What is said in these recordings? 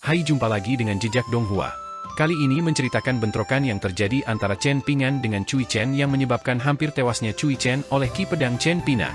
Hai, jumpa lagi dengan Jejak Donghua. Kali ini menceritakan bentrokan yang terjadi antara Chen Ping'an dengan Cui Chen yang menyebabkan hampir tewasnya Cui Chen oleh Ki Pedang Chen Ping'an.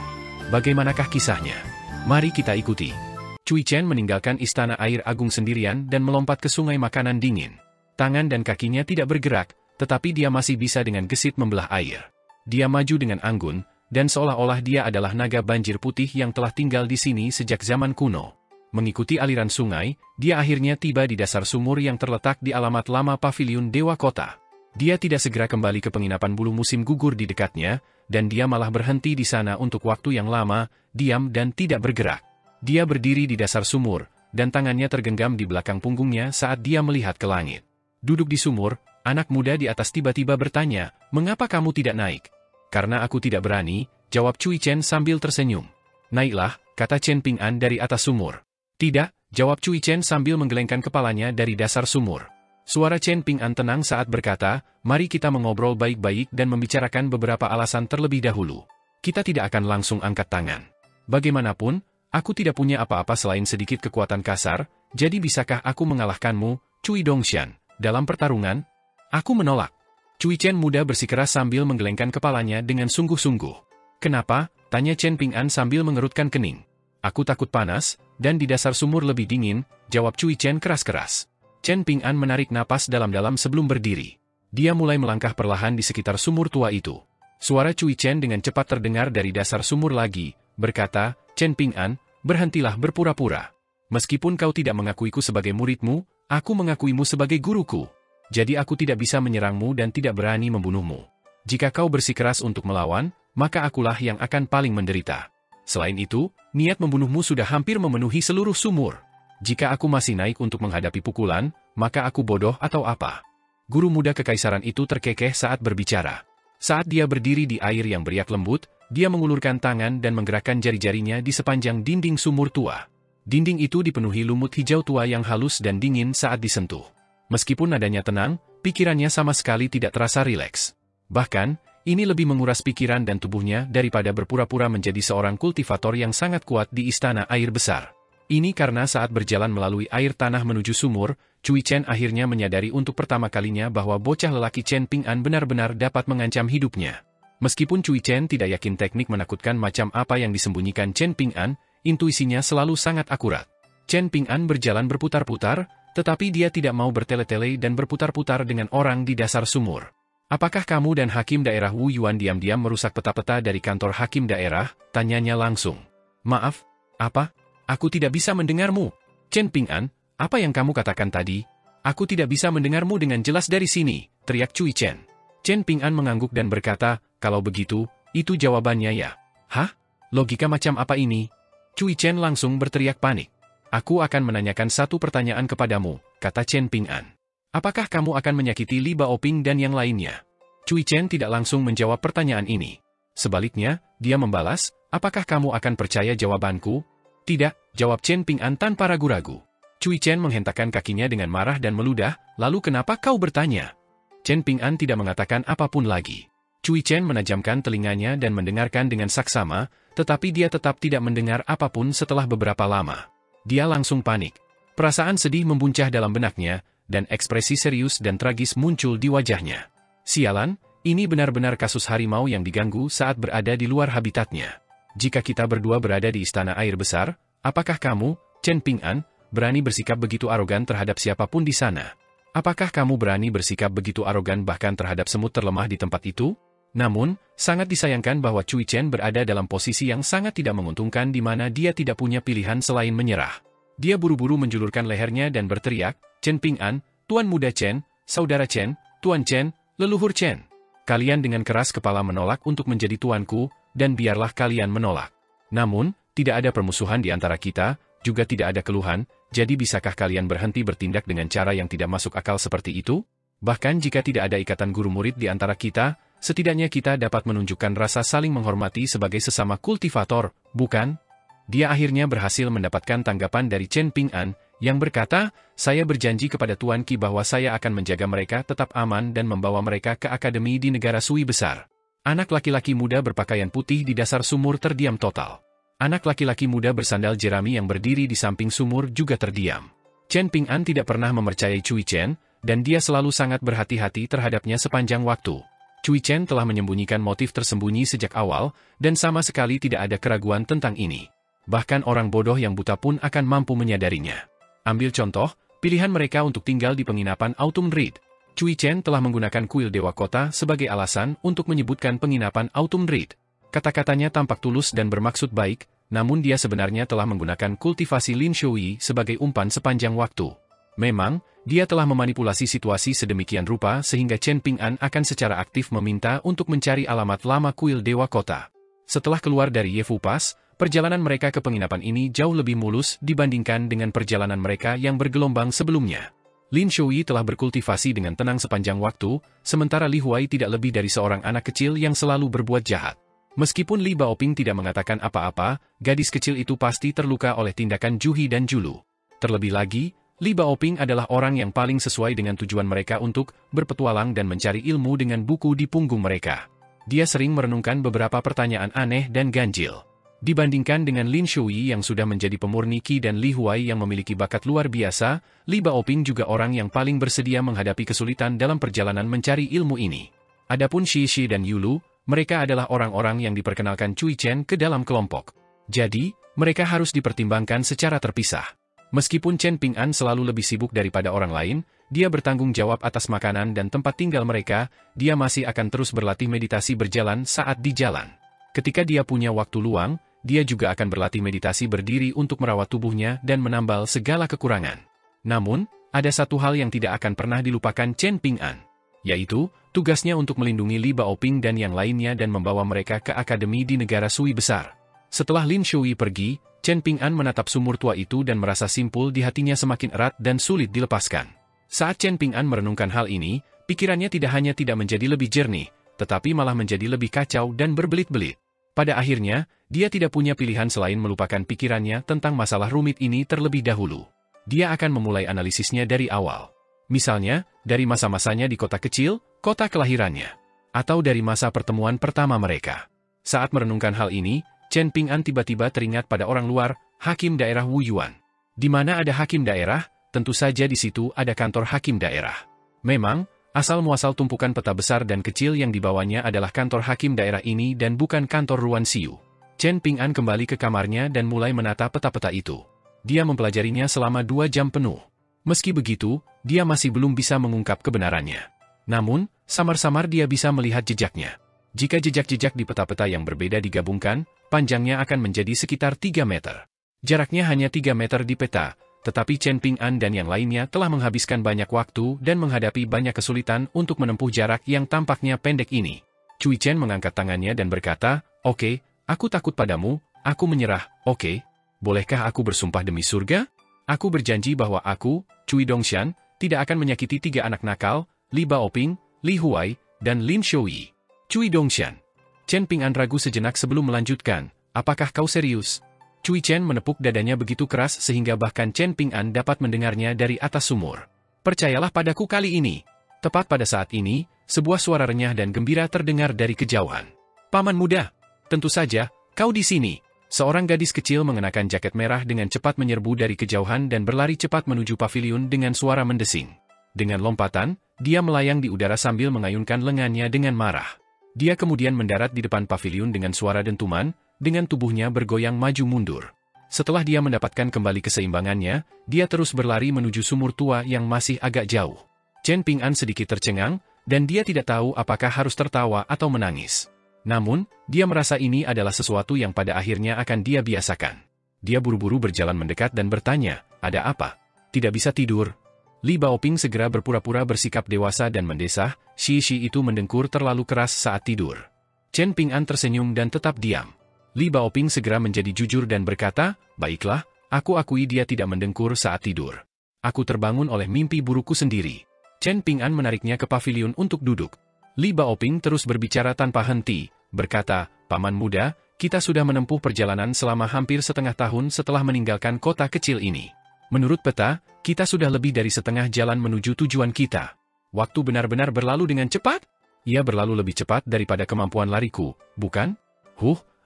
Bagaimanakah kisahnya? Mari kita ikuti. Cui Chen meninggalkan istana air agung sendirian dan melompat ke sungai makanan dingin. Tangan dan kakinya tidak bergerak, tetapi dia masih bisa dengan gesit membelah air. Dia maju dengan anggun, dan seolah-olah dia adalah naga banjir putih yang telah tinggal di sini sejak zaman kuno. Mengikuti aliran sungai, dia akhirnya tiba di dasar sumur yang terletak di alamat lama Paviliun Dewa Kota. Dia tidak segera kembali ke penginapan bulu musim gugur di dekatnya, dan dia malah berhenti di sana untuk waktu yang lama, diam dan tidak bergerak. Dia berdiri di dasar sumur, dan tangannya tergenggam di belakang punggungnya saat dia melihat ke langit. Duduk di sumur, anak muda di atas tiba-tiba bertanya, "Mengapa kamu tidak naik?" "Karena aku tidak berani," jawab Cui Chen sambil tersenyum. "Naiklah," kata Chen Ping'an dari atas sumur. "Tidak," jawab Cui Chen sambil menggelengkan kepalanya dari dasar sumur. Suara Chen Ping'an tenang saat berkata, "Mari kita mengobrol baik-baik dan membicarakan beberapa alasan terlebih dahulu. Kita tidak akan langsung angkat tangan. Bagaimanapun, aku tidak punya apa-apa selain sedikit kekuatan kasar, jadi bisakah aku mengalahkanmu, Cui Dongshan, dalam pertarungan?" "Aku menolak." Cui Chen muda bersikeras sambil menggelengkan kepalanya dengan sungguh-sungguh. "Kenapa?" tanya Chen Ping'an sambil mengerutkan kening. "Aku takut panas, dan di dasar sumur lebih dingin," jawab Cui Chen keras-keras. Chen Ping'an menarik napas dalam-dalam sebelum berdiri. Dia mulai melangkah perlahan di sekitar sumur tua itu. Suara Cui Chen dengan cepat terdengar dari dasar sumur lagi, berkata, "Chen Ping'an, berhentilah berpura-pura. Meskipun kau tidak mengakuiku sebagai muridmu, aku mengakuimu sebagai guruku. Jadi aku tidak bisa menyerangmu dan tidak berani membunuhmu. Jika kau bersikeras untuk melawan, maka akulah yang akan paling menderita. Selain itu, niat membunuhmu sudah hampir memenuhi seluruh sumur. Jika aku masih naik untuk menghadapi pukulan, maka aku bodoh atau apa?" Guru muda kekaisaran itu terkekeh saat berbicara. Saat dia berdiri di air yang beriak lembut, dia mengulurkan tangan dan menggerakkan jari-jarinya di sepanjang dinding sumur tua. Dinding itu dipenuhi lumut hijau tua yang halus dan dingin saat disentuh. Meskipun nadanya tenang, pikirannya sama sekali tidak terasa rileks. Bahkan, ini lebih menguras pikiran dan tubuhnya daripada berpura-pura menjadi seorang kultivator yang sangat kuat di istana air besar. Ini karena saat berjalan melalui air tanah menuju sumur, Cui Chen akhirnya menyadari untuk pertama kalinya bahwa bocah lelaki Chen Ping'an benar-benar dapat mengancam hidupnya. Meskipun Cui Chen tidak yakin teknik menakutkan macam apa yang disembunyikan Chen Ping'an, intuisinya selalu sangat akurat. Chen Ping'an berjalan berputar-putar, tetapi dia tidak mau bertele-tele dan berputar-putar dengan orang di dasar sumur. "Apakah kamu dan Hakim Daerah Wu Yuan diam-diam merusak peta-peta dari kantor Hakim Daerah?" tanyanya langsung. "Maaf, apa? Aku tidak bisa mendengarmu." "Chen Ping'an, apa yang kamu katakan tadi?" "Aku tidak bisa mendengarmu dengan jelas dari sini," teriak Cui Chen. Chen Ping'an mengangguk dan berkata, "Kalau begitu, itu jawabannya ya." "Hah? Logika macam apa ini?" Cui Chen langsung berteriak panik. "Aku akan menanyakan satu pertanyaan kepadamu," kata Chen Ping'an. "Apakah kamu akan menyakiti Li Baoping dan yang lainnya?" Cui Chen tidak langsung menjawab pertanyaan ini. Sebaliknya, dia membalas, "Apakah kamu akan percaya jawabanku?" "Tidak," jawab Chen Ping'an tanpa ragu-ragu. Cui Chen menghentakkan kakinya dengan marah dan meludah, "Lalu kenapa kau bertanya?" Chen Ping'an tidak mengatakan apapun lagi. Cui Chen menajamkan telinganya dan mendengarkan dengan saksama, tetapi dia tetap tidak mendengar apapun setelah beberapa lama. Dia langsung panik. Perasaan sedih membuncah dalam benaknya, dan ekspresi serius dan tragis muncul di wajahnya. "Sialan, ini benar-benar kasus harimau yang diganggu saat berada di luar habitatnya. Jika kita berdua berada di istana air besar, apakah kamu, Chen Ping'an, berani bersikap begitu arogan terhadap siapapun di sana? Apakah kamu berani bersikap begitu arogan bahkan terhadap semut terlemah di tempat itu?" Namun, sangat disayangkan bahwa Cui Chen berada dalam posisi yang sangat tidak menguntungkan di mana dia tidak punya pilihan selain menyerah. Dia buru-buru menjulurkan lehernya dan berteriak, "Chen Ping'an, Tuan Muda Chen, Saudara Chen, Tuan Chen, Leluhur Chen. Kalian dengan keras kepala menolak untuk menjadi tuanku, dan biarlah kalian menolak. Namun, tidak ada permusuhan di antara kita, juga tidak ada keluhan, jadi bisakah kalian berhenti bertindak dengan cara yang tidak masuk akal seperti itu? Bahkan jika tidak ada ikatan guru-murid di antara kita, setidaknya kita dapat menunjukkan rasa saling menghormati sebagai sesama kultivator, bukan?" Dia akhirnya berhasil mendapatkan tanggapan dari Chen Ping'an, yang berkata, "Saya berjanji kepada Tuan Qi bahwa saya akan menjaga mereka tetap aman dan membawa mereka ke akademi di negara Sui besar." Anak laki-laki muda berpakaian putih di dasar sumur terdiam total. Anak laki-laki muda bersandal jerami yang berdiri di samping sumur juga terdiam. Chen Ping'an tidak pernah mempercayai Cui Chen, dan dia selalu sangat berhati-hati terhadapnya sepanjang waktu. Cui Chen telah menyembunyikan motif tersembunyi sejak awal, dan sama sekali tidak ada keraguan tentang ini. Bahkan orang bodoh yang buta pun akan mampu menyadarinya. Ambil contoh, pilihan mereka untuk tinggal di penginapan Autumn Reed. Cui Chen telah menggunakan kuil Dewa Kota sebagai alasan untuk menyebutkan penginapan Autumn Reed. Kata-katanya tampak tulus dan bermaksud baik, namun dia sebenarnya telah menggunakan kultivasi Lin Shui sebagai umpan sepanjang waktu. Memang, dia telah memanipulasi situasi sedemikian rupa sehingga Chen Ping'an akan secara aktif meminta untuk mencari alamat lama kuil Dewa Kota. Setelah keluar dari Yefu Pass, perjalanan mereka ke penginapan ini jauh lebih mulus dibandingkan dengan perjalanan mereka yang bergelombang sebelumnya. Lin Shui telah berkultivasi dengan tenang sepanjang waktu, sementara Li Huai tidak lebih dari seorang anak kecil yang selalu berbuat jahat. Meskipun Li Baoping tidak mengatakan apa-apa, gadis kecil itu pasti terluka oleh tindakan Juhi dan Julu. Terlebih lagi, Li Baoping adalah orang yang paling sesuai dengan tujuan mereka untuk berpetualang dan mencari ilmu dengan buku di punggung mereka. Dia sering merenungkan beberapa pertanyaan aneh dan ganjil. Dibandingkan dengan Lin Shui yang sudah menjadi pemurni Qi dan Li Huai yang memiliki bakat luar biasa, Li Baoping juga orang yang paling bersedia menghadapi kesulitan dalam perjalanan mencari ilmu ini. Adapun Shi Shi dan Yulu, mereka adalah orang-orang yang diperkenalkan Cui Chen ke dalam kelompok. Jadi, mereka harus dipertimbangkan secara terpisah. Meskipun Chen Ping'an selalu lebih sibuk daripada orang lain, dia bertanggung jawab atas makanan dan tempat tinggal mereka, dia masih akan terus berlatih meditasi berjalan saat di jalan. Ketika dia punya waktu luang, dia juga akan berlatih meditasi berdiri untuk merawat tubuhnya dan menambal segala kekurangan. Namun, ada satu hal yang tidak akan pernah dilupakan Chen Ping'an, yaitu tugasnya untuk melindungi Li Baoping dan yang lainnya dan membawa mereka ke akademi di negara Sui besar. Setelah Lin Shui pergi, Chen Ping'an menatap sumur tua itu dan merasa simpul di hatinya semakin erat dan sulit dilepaskan. Saat Chen Ping'an merenungkan hal ini, pikirannya tidak hanya tidak menjadi lebih jernih, tetapi malah menjadi lebih kacau dan berbelit-belit. Pada akhirnya, dia tidak punya pilihan selain melupakan pikirannya tentang masalah rumit ini terlebih dahulu. Dia akan memulai analisisnya dari awal. Misalnya, dari masa-masanya di kota kecil, kota kelahirannya. Atau dari masa pertemuan pertama mereka. Saat merenungkan hal ini, Chen Ping'an tiba-tiba teringat pada orang luar, Hakim Daerah Wu Yuan. Di mana ada Hakim Daerah, tentu saja di situ ada kantor Hakim Daerah. Memang, asal-muasal tumpukan peta besar dan kecil yang dibawanya adalah kantor Hakim Daerah ini dan bukan kantor Ruan Xiu. Chen Ping'an kembali ke kamarnya dan mulai menata peta-peta itu. Dia mempelajarinya selama 2 jam penuh. Meski begitu, dia masih belum bisa mengungkap kebenarannya. Namun, samar-samar dia bisa melihat jejaknya. Jika jejak-jejak di peta-peta yang berbeda digabungkan, panjangnya akan menjadi sekitar 3 meter. Jaraknya hanya 3 meter di peta, tetapi Chen Ping'an dan yang lainnya telah menghabiskan banyak waktu dan menghadapi banyak kesulitan untuk menempuh jarak yang tampaknya pendek ini. Cui Chen mengangkat tangannya dan berkata, "Oke, aku takut padamu, aku menyerah, oke? Bolehkah aku bersumpah demi surga? Aku berjanji bahwa aku, Cui Dongshan, tidak akan menyakiti 3 anak nakal, Li Baoping, Li Huai, dan Lin Shui." Cui Dongshan. Chen Ping'an ragu sejenak sebelum melanjutkan, "Apakah kau serius?" Cui Chen menepuk dadanya begitu keras sehingga bahkan Chen Ping'an dapat mendengarnya dari atas sumur. "Percayalah padaku kali ini." Tepat pada saat ini, sebuah suara renyah dan gembira terdengar dari kejauhan. "Paman muda, tentu saja, kau di sini." Seorang gadis kecil mengenakan jaket merah dengan cepat menyerbu dari kejauhan dan berlari cepat menuju paviliun dengan suara mendesing. Dengan lompatan, dia melayang di udara sambil mengayunkan lengannya dengan marah. Dia kemudian mendarat di depan paviliun dengan suara dentuman, dengan tubuhnya bergoyang maju mundur. Setelah dia mendapatkan kembali keseimbangannya, dia terus berlari menuju sumur tua yang masih agak jauh. Chen Ping'an sedikit tercengang, dan dia tidak tahu apakah harus tertawa atau menangis. Namun, dia merasa ini adalah sesuatu yang pada akhirnya akan dia biasakan. Dia buru-buru berjalan mendekat dan bertanya, "Ada apa? Tidak bisa tidur?" Li Baoping segera berpura-pura bersikap dewasa dan mendesah, Shi Shi itu mendengkur terlalu keras saat tidur. Chen Ping'an tersenyum dan tetap diam. Li Baoping segera menjadi jujur dan berkata, "Baiklah, aku akui dia tidak mendengkur saat tidur. Aku terbangun oleh mimpi burukku sendiri." Chen Ping'an menariknya ke paviliun untuk duduk. Li Baoping terus berbicara tanpa henti, berkata, "Paman muda, kita sudah menempuh perjalanan selama hampir setengah tahun setelah meninggalkan kota kecil ini. Menurut peta, kita sudah lebih dari setengah jalan menuju tujuan kita. Waktu benar-benar berlalu dengan cepat? Ia berlalu lebih cepat daripada kemampuan lariku, bukan?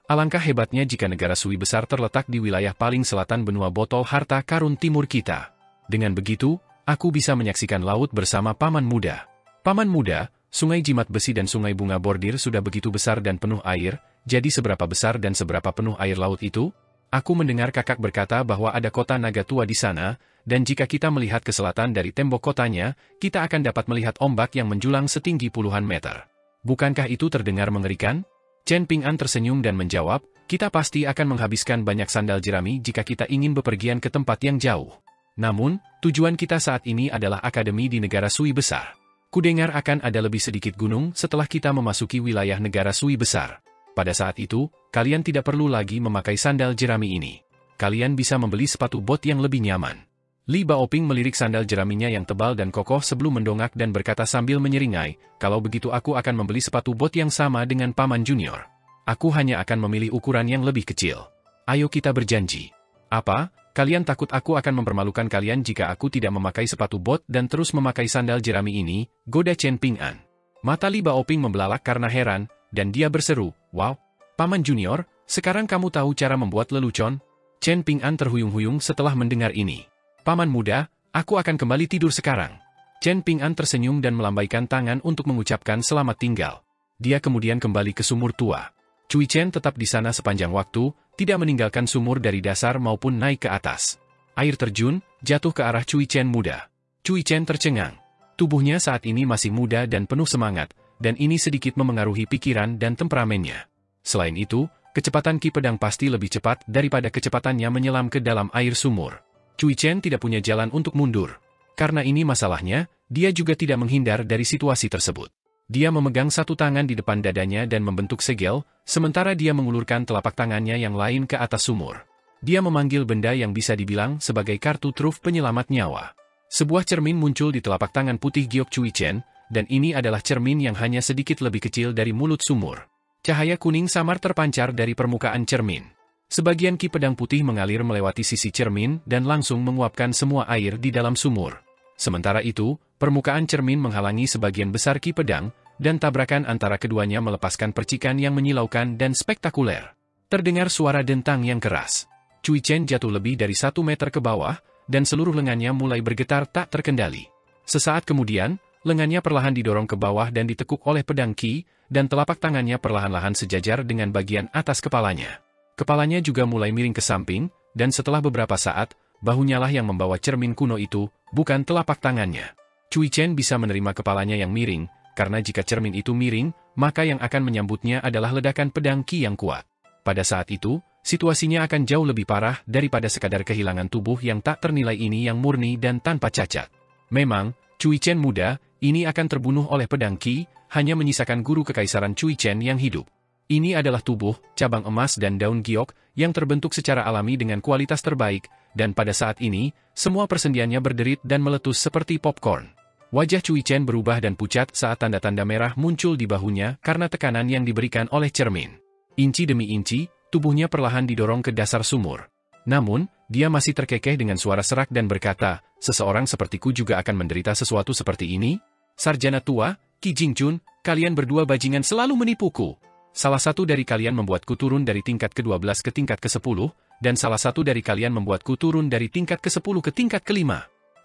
Alangkah hebatnya jika negara Sui besar terletak di wilayah paling selatan benua botol harta karun timur kita. Dengan begitu, aku bisa menyaksikan laut bersama Paman Muda. Paman Muda, Sungai Jimat Besi dan Sungai Bunga Bordir sudah begitu besar dan penuh air, jadi seberapa besar dan seberapa penuh air laut itu? Aku mendengar kakak berkata bahwa ada kota naga tua di sana, dan jika kita melihat ke selatan dari tembok kotanya, kita akan dapat melihat ombak yang menjulang setinggi puluhan meter. Bukankah itu terdengar mengerikan? Chen Ping'an tersenyum dan menjawab, kita pasti akan menghabiskan banyak sandal jerami jika kita ingin bepergian ke tempat yang jauh. Namun, tujuan kita saat ini adalah akademi di negara Sui besar. Kudengar akan ada lebih sedikit gunung setelah kita memasuki wilayah negara Sui besar. Pada saat itu, kalian tidak perlu lagi memakai sandal jerami ini. Kalian bisa membeli sepatu bot yang lebih nyaman. Li Baoping melirik sandal jeraminya yang tebal dan kokoh sebelum mendongak dan berkata sambil menyeringai, kalau begitu aku akan membeli sepatu bot yang sama dengan Paman Junior. Aku hanya akan memilih ukuran yang lebih kecil. Ayo kita berjanji. Apa? Kalian takut aku akan mempermalukan kalian jika aku tidak memakai sepatu bot dan terus memakai sandal jerami ini? Goda Chen Ping'an. Mata Li Baoping membelalak karena heran, dan dia berseru, wow, Paman Junior, sekarang kamu tahu cara membuat lelucon? Chen Ping'an terhuyung-huyung setelah mendengar ini. Paman Muda, aku akan kembali tidur sekarang. Chen Ping'an tersenyum dan melambaikan tangan untuk mengucapkan selamat tinggal. Dia kemudian kembali ke sumur tua. Cui Chen tetap di sana sepanjang waktu, tidak meninggalkan sumur dari dasar maupun naik ke atas. Air terjun, jatuh ke arah Cui Chen muda. Cui Chen tercengang. Tubuhnya saat ini masih muda dan penuh semangat, dan ini sedikit memengaruhi pikiran dan temperamennya. Selain itu, kecepatan Ki Pedang pasti lebih cepat daripada kecepatannya menyelam ke dalam air sumur. Cui Chen tidak punya jalan untuk mundur. Karena ini masalahnya, dia juga tidak menghindar dari situasi tersebut. Dia memegang satu tangan di depan dadanya dan membentuk segel, sementara dia mengulurkan telapak tangannya yang lain ke atas sumur. Dia memanggil benda yang bisa dibilang sebagai kartu truf penyelamat nyawa. Sebuah cermin muncul di telapak tangan putih giok Cui Chen, dan ini adalah cermin yang hanya sedikit lebih kecil dari mulut sumur. Cahaya kuning samar terpancar dari permukaan cermin. Sebagian Ki Pedang Putih mengalir melewati sisi cermin dan langsung menguapkan semua air di dalam sumur. Sementara itu, permukaan cermin menghalangi sebagian besar Ki Pedang, dan tabrakan antara keduanya melepaskan percikan yang menyilaukan dan spektakuler. Terdengar suara dentang yang keras. Cui Chen jatuh lebih dari 1 meter ke bawah, dan seluruh lengannya mulai bergetar tak terkendali. Sesaat kemudian, lengannya perlahan didorong ke bawah dan ditekuk oleh pedang Ki, dan telapak tangannya perlahan-lahan sejajar dengan bagian atas kepalanya. Kepalanya juga mulai miring ke samping, dan setelah beberapa saat, bahunya lah yang membawa cermin kuno itu, bukan telapak tangannya. Cui Chen bisa menerima kepalanya yang miring, karena jika cermin itu miring, maka yang akan menyambutnya adalah ledakan pedang Ki yang kuat. Pada saat itu, situasinya akan jauh lebih parah daripada sekadar kehilangan tubuh yang tak ternilai ini yang murni dan tanpa cacat. Memang, Cui Chen muda, ini akan terbunuh oleh pedang Ki, hanya menyisakan guru kekaisaran Cui Chen yang hidup. Ini adalah tubuh, cabang emas dan daun giok, yang terbentuk secara alami dengan kualitas terbaik, dan pada saat ini, semua persendiannya berderit dan meletus seperti popcorn. Wajah Cui Chen berubah dan pucat saat tanda-tanda merah muncul di bahunya karena tekanan yang diberikan oleh cermin. Inci demi inci, tubuhnya perlahan didorong ke dasar sumur. Namun, dia masih terkekeh dengan suara serak dan berkata, seseorang sepertiku juga akan menderita sesuatu seperti ini? Sarjana tua, Qi Jingchun, kalian berdua bajingan selalu menipuku. Salah satu dari kalian membuatku turun dari tingkat ke-12 ke tingkat ke-10, dan salah satu dari kalian membuatku turun dari tingkat ke-10 ke tingkat ke-5.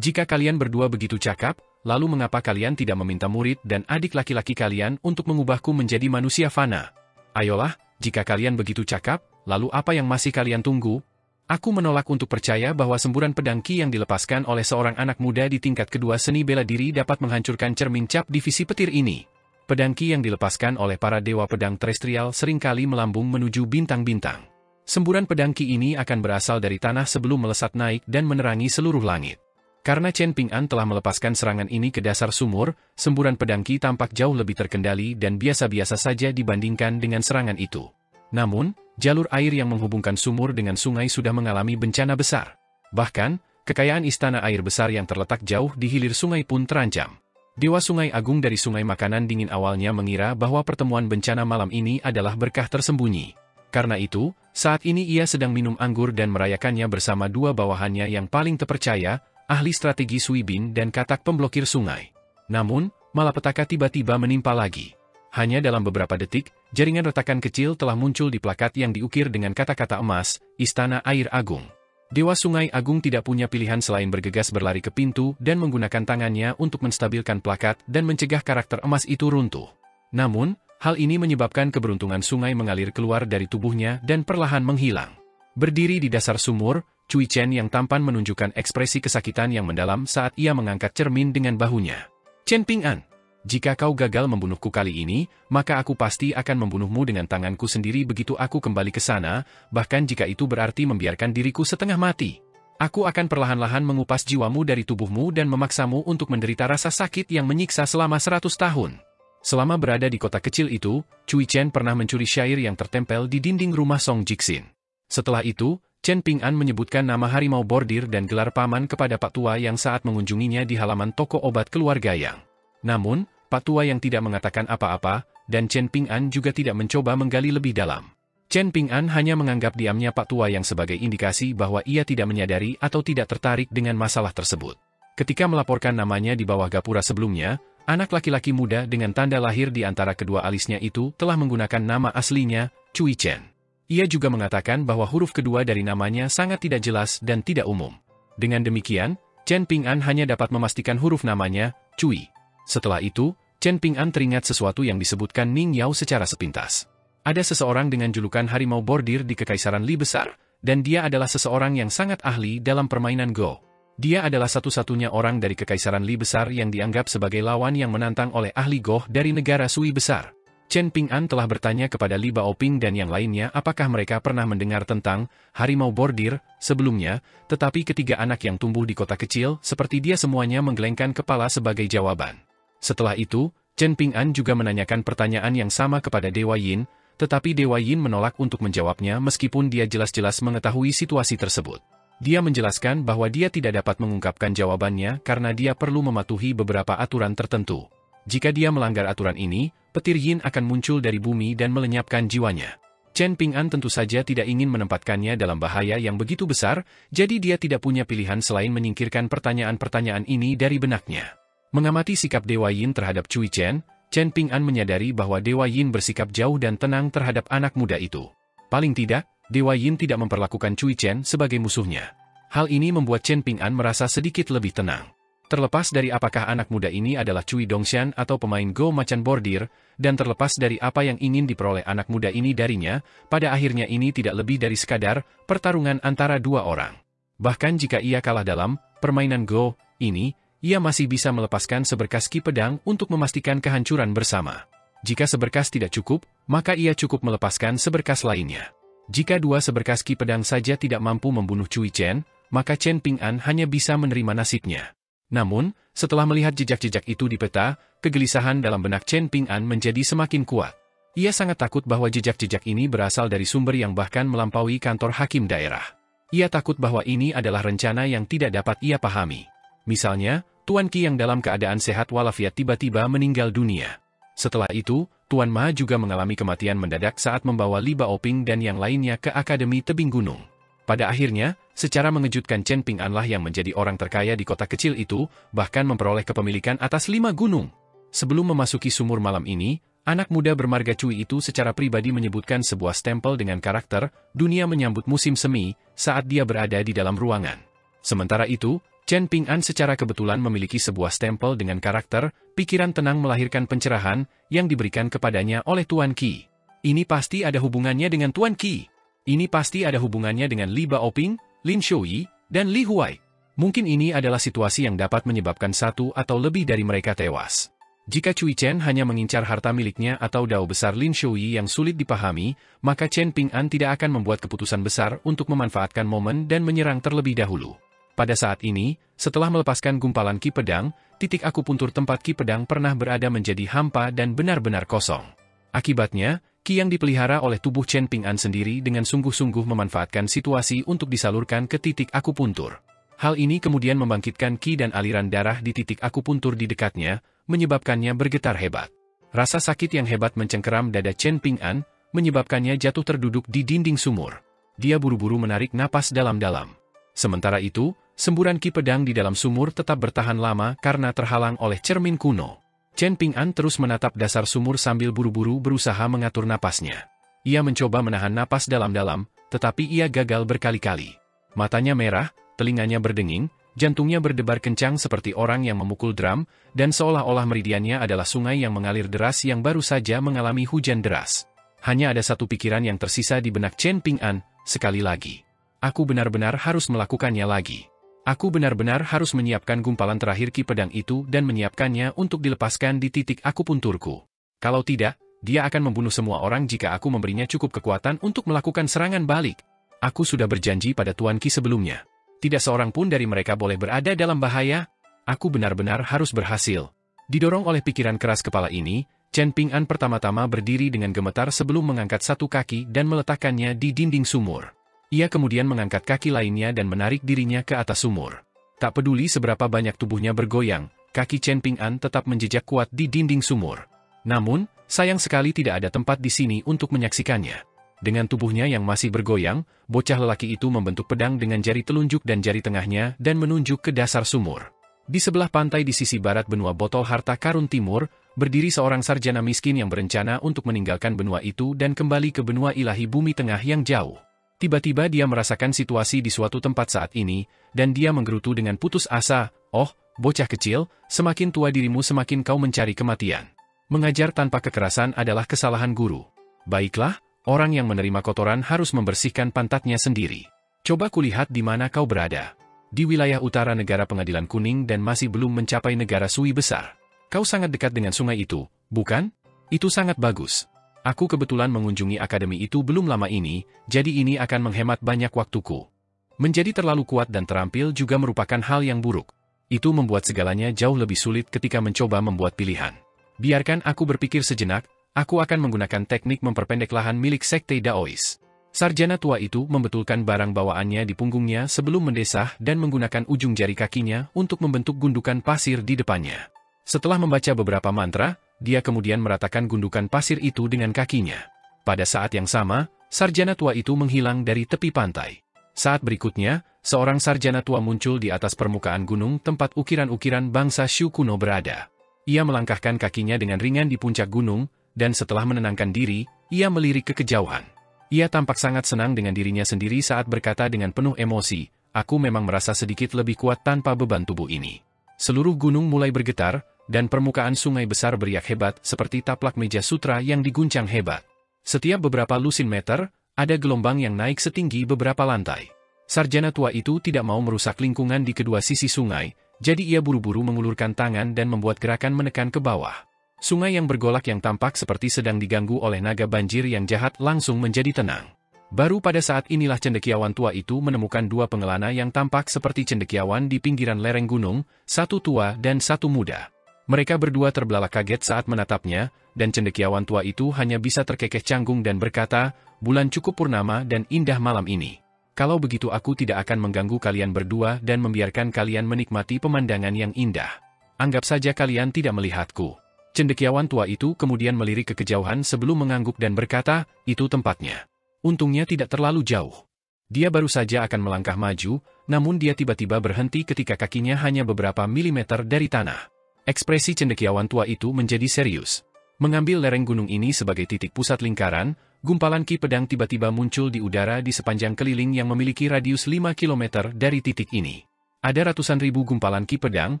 Jika kalian berdua begitu cakap, lalu mengapa kalian tidak meminta murid dan adik laki-laki kalian untuk mengubahku menjadi manusia fana? Ayolah, jika kalian begitu cakap, lalu apa yang masih kalian tunggu? Aku menolak untuk percaya bahwa semburan pedang Ki yang dilepaskan oleh seorang anak muda di tingkat kedua seni bela diri dapat menghancurkan cermin cap divisi petir ini. Pedang Ki yang dilepaskan oleh para dewa pedang terestrial seringkali melambung menuju bintang-bintang. Semburan pedang Ki ini akan berasal dari tanah sebelum melesat naik dan menerangi seluruh langit. Karena Chen Ping'an telah melepaskan serangan ini ke dasar sumur, semburan pedang Ki tampak jauh lebih terkendali dan biasa-biasa saja dibandingkan dengan serangan itu. Namun, jalur air yang menghubungkan sumur dengan sungai sudah mengalami bencana besar. Bahkan, kekayaan istana air besar yang terletak jauh di hilir sungai pun terancam. Dewa Sungai Agung dari Sungai Makanan Dingin awalnya mengira bahwa pertemuan bencana malam ini adalah berkah tersembunyi. Karena itu, saat ini ia sedang minum anggur dan merayakannya bersama dua bawahannya yang paling terpercaya, ahli strategi Sui Bin dan katak pemblokir sungai. Namun, malapetaka tiba-tiba menimpa lagi. Hanya dalam beberapa detik, jaringan retakan kecil telah muncul di plakat yang diukir dengan kata-kata emas, Istana Air Agung. Dewa Sungai Agung tidak punya pilihan selain bergegas berlari ke pintu dan menggunakan tangannya untuk menstabilkan plakat dan mencegah karakter emas itu runtuh. Namun, hal ini menyebabkan keberuntungan sungai mengalir keluar dari tubuhnya dan perlahan menghilang. Berdiri di dasar sumur, Cui Chen yang tampan menunjukkan ekspresi kesakitan yang mendalam saat ia mengangkat cermin dengan bahunya. Chen Ping'an, jika kau gagal membunuhku kali ini, maka aku pasti akan membunuhmu dengan tanganku sendiri begitu aku kembali ke sana, bahkan jika itu berarti membiarkan diriku setengah mati. Aku akan perlahan-lahan mengupas jiwamu dari tubuhmu dan memaksamu untuk menderita rasa sakit yang menyiksa selama 100 tahun. Selama berada di kota kecil itu, Cui Chen pernah mencuri syair yang tertempel di dinding rumah Song Jixin. Setelah itu, Chen Ping'an menyebutkan nama harimau bordir dan gelar paman kepada Pak Tua yang saat mengunjunginya di halaman toko obat keluarga Yang. Namun, Pak Tua yang tidak mengatakan apa-apa, dan Chen Ping'an juga tidak mencoba menggali lebih dalam. Chen Ping'an hanya menganggap diamnya Pak Tua yang sebagai indikasi bahwa ia tidak menyadari atau tidak tertarik dengan masalah tersebut. Ketika melaporkan namanya di bawah gapura sebelumnya, anak laki-laki muda dengan tanda lahir di antara kedua alisnya itu telah menggunakan nama aslinya, Cui Chen. Ia juga mengatakan bahwa huruf kedua dari namanya sangat tidak jelas dan tidak umum. Dengan demikian, Chen Ping'an hanya dapat memastikan huruf namanya, Cui. Setelah itu, Chen Ping'an teringat sesuatu yang disebutkan Ning Yao secara sepintas. Ada seseorang dengan julukan harimau bordir di Kekaisaran Li Besar, dan dia adalah seseorang yang sangat ahli dalam permainan Go. Dia adalah satu-satunya orang dari Kekaisaran Li Besar yang dianggap sebagai lawan yang menantang oleh ahli Go dari negara Sui Besar. Chen Ping'an telah bertanya kepada Li Baoping dan yang lainnya apakah mereka pernah mendengar tentang harimau bordir sebelumnya, tetapi ketiga anak yang tumbuh di kota kecil seperti dia semuanya menggelengkan kepala sebagai jawaban. Setelah itu, Chen Ping'an juga menanyakan pertanyaan yang sama kepada Dewa Yin, tetapi Dewa Yin menolak untuk menjawabnya meskipun dia jelas-jelas mengetahui situasi tersebut. Dia menjelaskan bahwa dia tidak dapat mengungkapkan jawabannya karena dia perlu mematuhi beberapa aturan tertentu. Jika dia melanggar aturan ini, petir Yin akan muncul dari bumi dan melenyapkan jiwanya. Chen Ping'an tentu saja tidak ingin menempatkannya dalam bahaya yang begitu besar, jadi dia tidak punya pilihan selain menyingkirkan pertanyaan-pertanyaan ini dari benaknya. Mengamati sikap Dewa Yin terhadap Cui Chen, Chen Ping'an menyadari bahwa Dewa Yin bersikap jauh dan tenang terhadap anak muda itu. Paling tidak, Dewa Yin tidak memperlakukan Cui Chen sebagai musuhnya. Hal ini membuat Chen Ping'an merasa sedikit lebih tenang. Terlepas dari apakah anak muda ini adalah Cui Dongshan atau pemain Go macan bordir, dan terlepas dari apa yang ingin diperoleh anak muda ini darinya, pada akhirnya ini tidak lebih dari sekadar pertarungan antara dua orang. Bahkan jika ia kalah dalam permainan Go ini, ia masih bisa melepaskan seberkas ki pedang untuk memastikan kehancuran bersama. Jika seberkas tidak cukup, maka ia cukup melepaskan seberkas lainnya. Jika dua seberkas ki pedang saja tidak mampu membunuh Cui Chen, maka Chen Ping'an hanya bisa menerima nasibnya. Namun, setelah melihat jejak-jejak itu di peta, kegelisahan dalam benak Chen Ping'an menjadi semakin kuat. Ia sangat takut bahwa jejak-jejak ini berasal dari sumber yang bahkan melampaui kantor hakim daerah. Ia takut bahwa ini adalah rencana yang tidak dapat ia pahami. Misalnya, Tuan Qi yang dalam keadaan sehat walafiat tiba-tiba meninggal dunia. Setelah itu, Tuan Ma juga mengalami kematian mendadak saat membawa Li Baoping dan yang lainnya ke Akademi Tebing Gunung. Pada akhirnya, secara mengejutkan Chen Ping'an lah yang menjadi orang terkaya di kota kecil itu, bahkan memperoleh kepemilikan atas 5 gunung. Sebelum memasuki sumur malam ini, anak muda bermarga Cui itu secara pribadi menyebutkan sebuah stempel dengan karakter, dunia menyambut musim semi, saat dia berada di dalam ruangan. Sementara itu, Chen Ping'an secara kebetulan memiliki sebuah stempel dengan karakter, pikiran tenang melahirkan pencerahan, yang diberikan kepadanya oleh Tuan Qi. Ini pasti ada hubungannya dengan Tuan Qi. Ini pasti ada hubungannya dengan Li Baoping, Lin Shouyi, dan Li Huai. Mungkin ini adalah situasi yang dapat menyebabkan satu atau lebih dari mereka tewas. Jika Cui Chen hanya mengincar harta miliknya atau dao besar Lin Shouyi yang sulit dipahami, maka Chen Ping'an tidak akan membuat keputusan besar untuk memanfaatkan momen dan menyerang terlebih dahulu. Pada saat ini, setelah melepaskan gumpalan ki pedang, titik akupuntur tempat ki pedang pernah berada menjadi hampa dan benar-benar kosong. Akibatnya, ki yang dipelihara oleh tubuh Chen Ping'an sendiri dengan sungguh-sungguh memanfaatkan situasi untuk disalurkan ke titik akupuntur. Hal ini kemudian membangkitkan ki dan aliran darah di titik akupuntur di dekatnya, menyebabkannya bergetar hebat. Rasa sakit yang hebat mencengkeram dada Chen Ping'an, menyebabkannya jatuh terduduk di dinding sumur. Dia buru-buru menarik napas dalam-dalam. Sementara itu, semburan ki pedang di dalam sumur tetap bertahan lama karena terhalang oleh cermin kuno. Chen Ping'an terus menatap dasar sumur sambil buru-buru berusaha mengatur napasnya. Ia mencoba menahan napas dalam-dalam, tetapi ia gagal berkali-kali. Matanya merah, telinganya berdenging, jantungnya berdebar kencang seperti orang yang memukul drum, dan seolah-olah meridiannya adalah sungai yang mengalir deras yang baru saja mengalami hujan deras. Hanya ada satu pikiran yang tersisa di benak Chen Ping'an, sekali lagi. Aku benar-benar harus melakukannya lagi. Aku benar-benar harus menyiapkan gumpalan terakhir ki pedang itu dan menyiapkannya untuk dilepaskan di titik akupunturku. Kalau tidak, dia akan membunuh semua orang jika aku memberinya cukup kekuatan untuk melakukan serangan balik. Aku sudah berjanji pada Tuan Qi sebelumnya. Tidak seorang pun dari mereka boleh berada dalam bahaya. Aku benar-benar harus berhasil. Didorong oleh pikiran keras kepala ini, Chen Ping'an pertama-tama berdiri dengan gemetar sebelum mengangkat satu kaki dan meletakkannya di dinding sumur. Ia kemudian mengangkat kaki lainnya dan menarik dirinya ke atas sumur. Tak peduli seberapa banyak tubuhnya bergoyang, kaki Chen Ping'an tetap menjejak kuat di dinding sumur. Namun, sayang sekali tidak ada tempat di sini untuk menyaksikannya. Dengan tubuhnya yang masih bergoyang, bocah lelaki itu membentuk pedang dengan jari telunjuk dan jari tengahnya dan menunjuk ke dasar sumur. Di sebelah pantai di sisi barat benua botol harta karun timur, berdiri seorang sarjana miskin yang berencana untuk meninggalkan benua itu dan kembali ke benua ilahi bumi tengah yang jauh. Tiba-tiba dia merasakan situasi di suatu tempat saat ini, dan dia menggerutu dengan putus asa, "Oh, bocah kecil, semakin tua dirimu semakin kau mencari kematian. Mengajar tanpa kekerasan adalah kesalahan guru. Baiklah, orang yang menerima kotoran harus membersihkan pantatnya sendiri. Coba kulihat di mana kau berada. Di wilayah utara negara Pengadilan Kuning dan masih belum mencapai negara Sui besar. Kau sangat dekat dengan sungai itu, bukan? Itu sangat bagus. Aku kebetulan mengunjungi akademi itu belum lama ini, jadi ini akan menghemat banyak waktuku. Menjadi terlalu kuat dan terampil juga merupakan hal yang buruk. Itu membuat segalanya jauh lebih sulit ketika mencoba membuat pilihan. Biarkan aku berpikir sejenak, aku akan menggunakan teknik memperpendek lahan milik Sekte Daois." Sarjana tua itu membetulkan barang bawaannya di punggungnya sebelum mendesah dan menggunakan ujung jari kakinya untuk membentuk gundukan pasir di depannya. Setelah membaca beberapa mantra, dia kemudian meratakan gundukan pasir itu dengan kakinya. Pada saat yang sama, sarjana tua itu menghilang dari tepi pantai. Saat berikutnya, seorang sarjana tua muncul di atas permukaan gunung tempat ukiran-ukiran bangsa Shu kuno berada. Ia melangkahkan kakinya dengan ringan di puncak gunung, dan setelah menenangkan diri, ia melirik ke kejauhan. Ia tampak sangat senang dengan dirinya sendiri saat berkata dengan penuh emosi, "Aku memang merasa sedikit lebih kuat tanpa beban tubuh ini." Seluruh gunung mulai bergetar, dan permukaan sungai besar beriak hebat seperti taplak meja sutra yang diguncang hebat. Setiap beberapa lusin meter, ada gelombang yang naik setinggi beberapa lantai. Sarjana tua itu tidak mau merusak lingkungan di kedua sisi sungai, jadi ia buru-buru mengulurkan tangan dan membuat gerakan menekan ke bawah. Sungai yang bergolak yang tampak seperti sedang diganggu oleh naga banjir yang jahat langsung menjadi tenang. Baru pada saat inilah cendekiawan tua itu menemukan dua pengelana yang tampak seperti cendekiawan di pinggiran lereng gunung, satu tua dan satu muda. Mereka berdua terbelalak kaget saat menatapnya, dan cendekiawan tua itu hanya bisa terkekeh canggung dan berkata, "Bulan cukup purnama dan indah malam ini. Kalau begitu aku tidak akan mengganggu kalian berdua dan membiarkan kalian menikmati pemandangan yang indah. Anggap saja kalian tidak melihatku." Cendekiawan tua itu kemudian melirik ke kejauhan sebelum mengangguk dan berkata, "Itu tempatnya." Untungnya tidak terlalu jauh. Dia baru saja akan melangkah maju, namun dia tiba-tiba berhenti ketika kakinya hanya beberapa milimeter dari tanah. Ekspresi cendekiawan tua itu menjadi serius. Mengambil lereng gunung ini sebagai titik pusat lingkaran, gumpalan ki pedang tiba-tiba muncul di udara di sepanjang keliling yang memiliki radius 5 km dari titik ini. Ada ratusan ribu gumpalan ki pedang,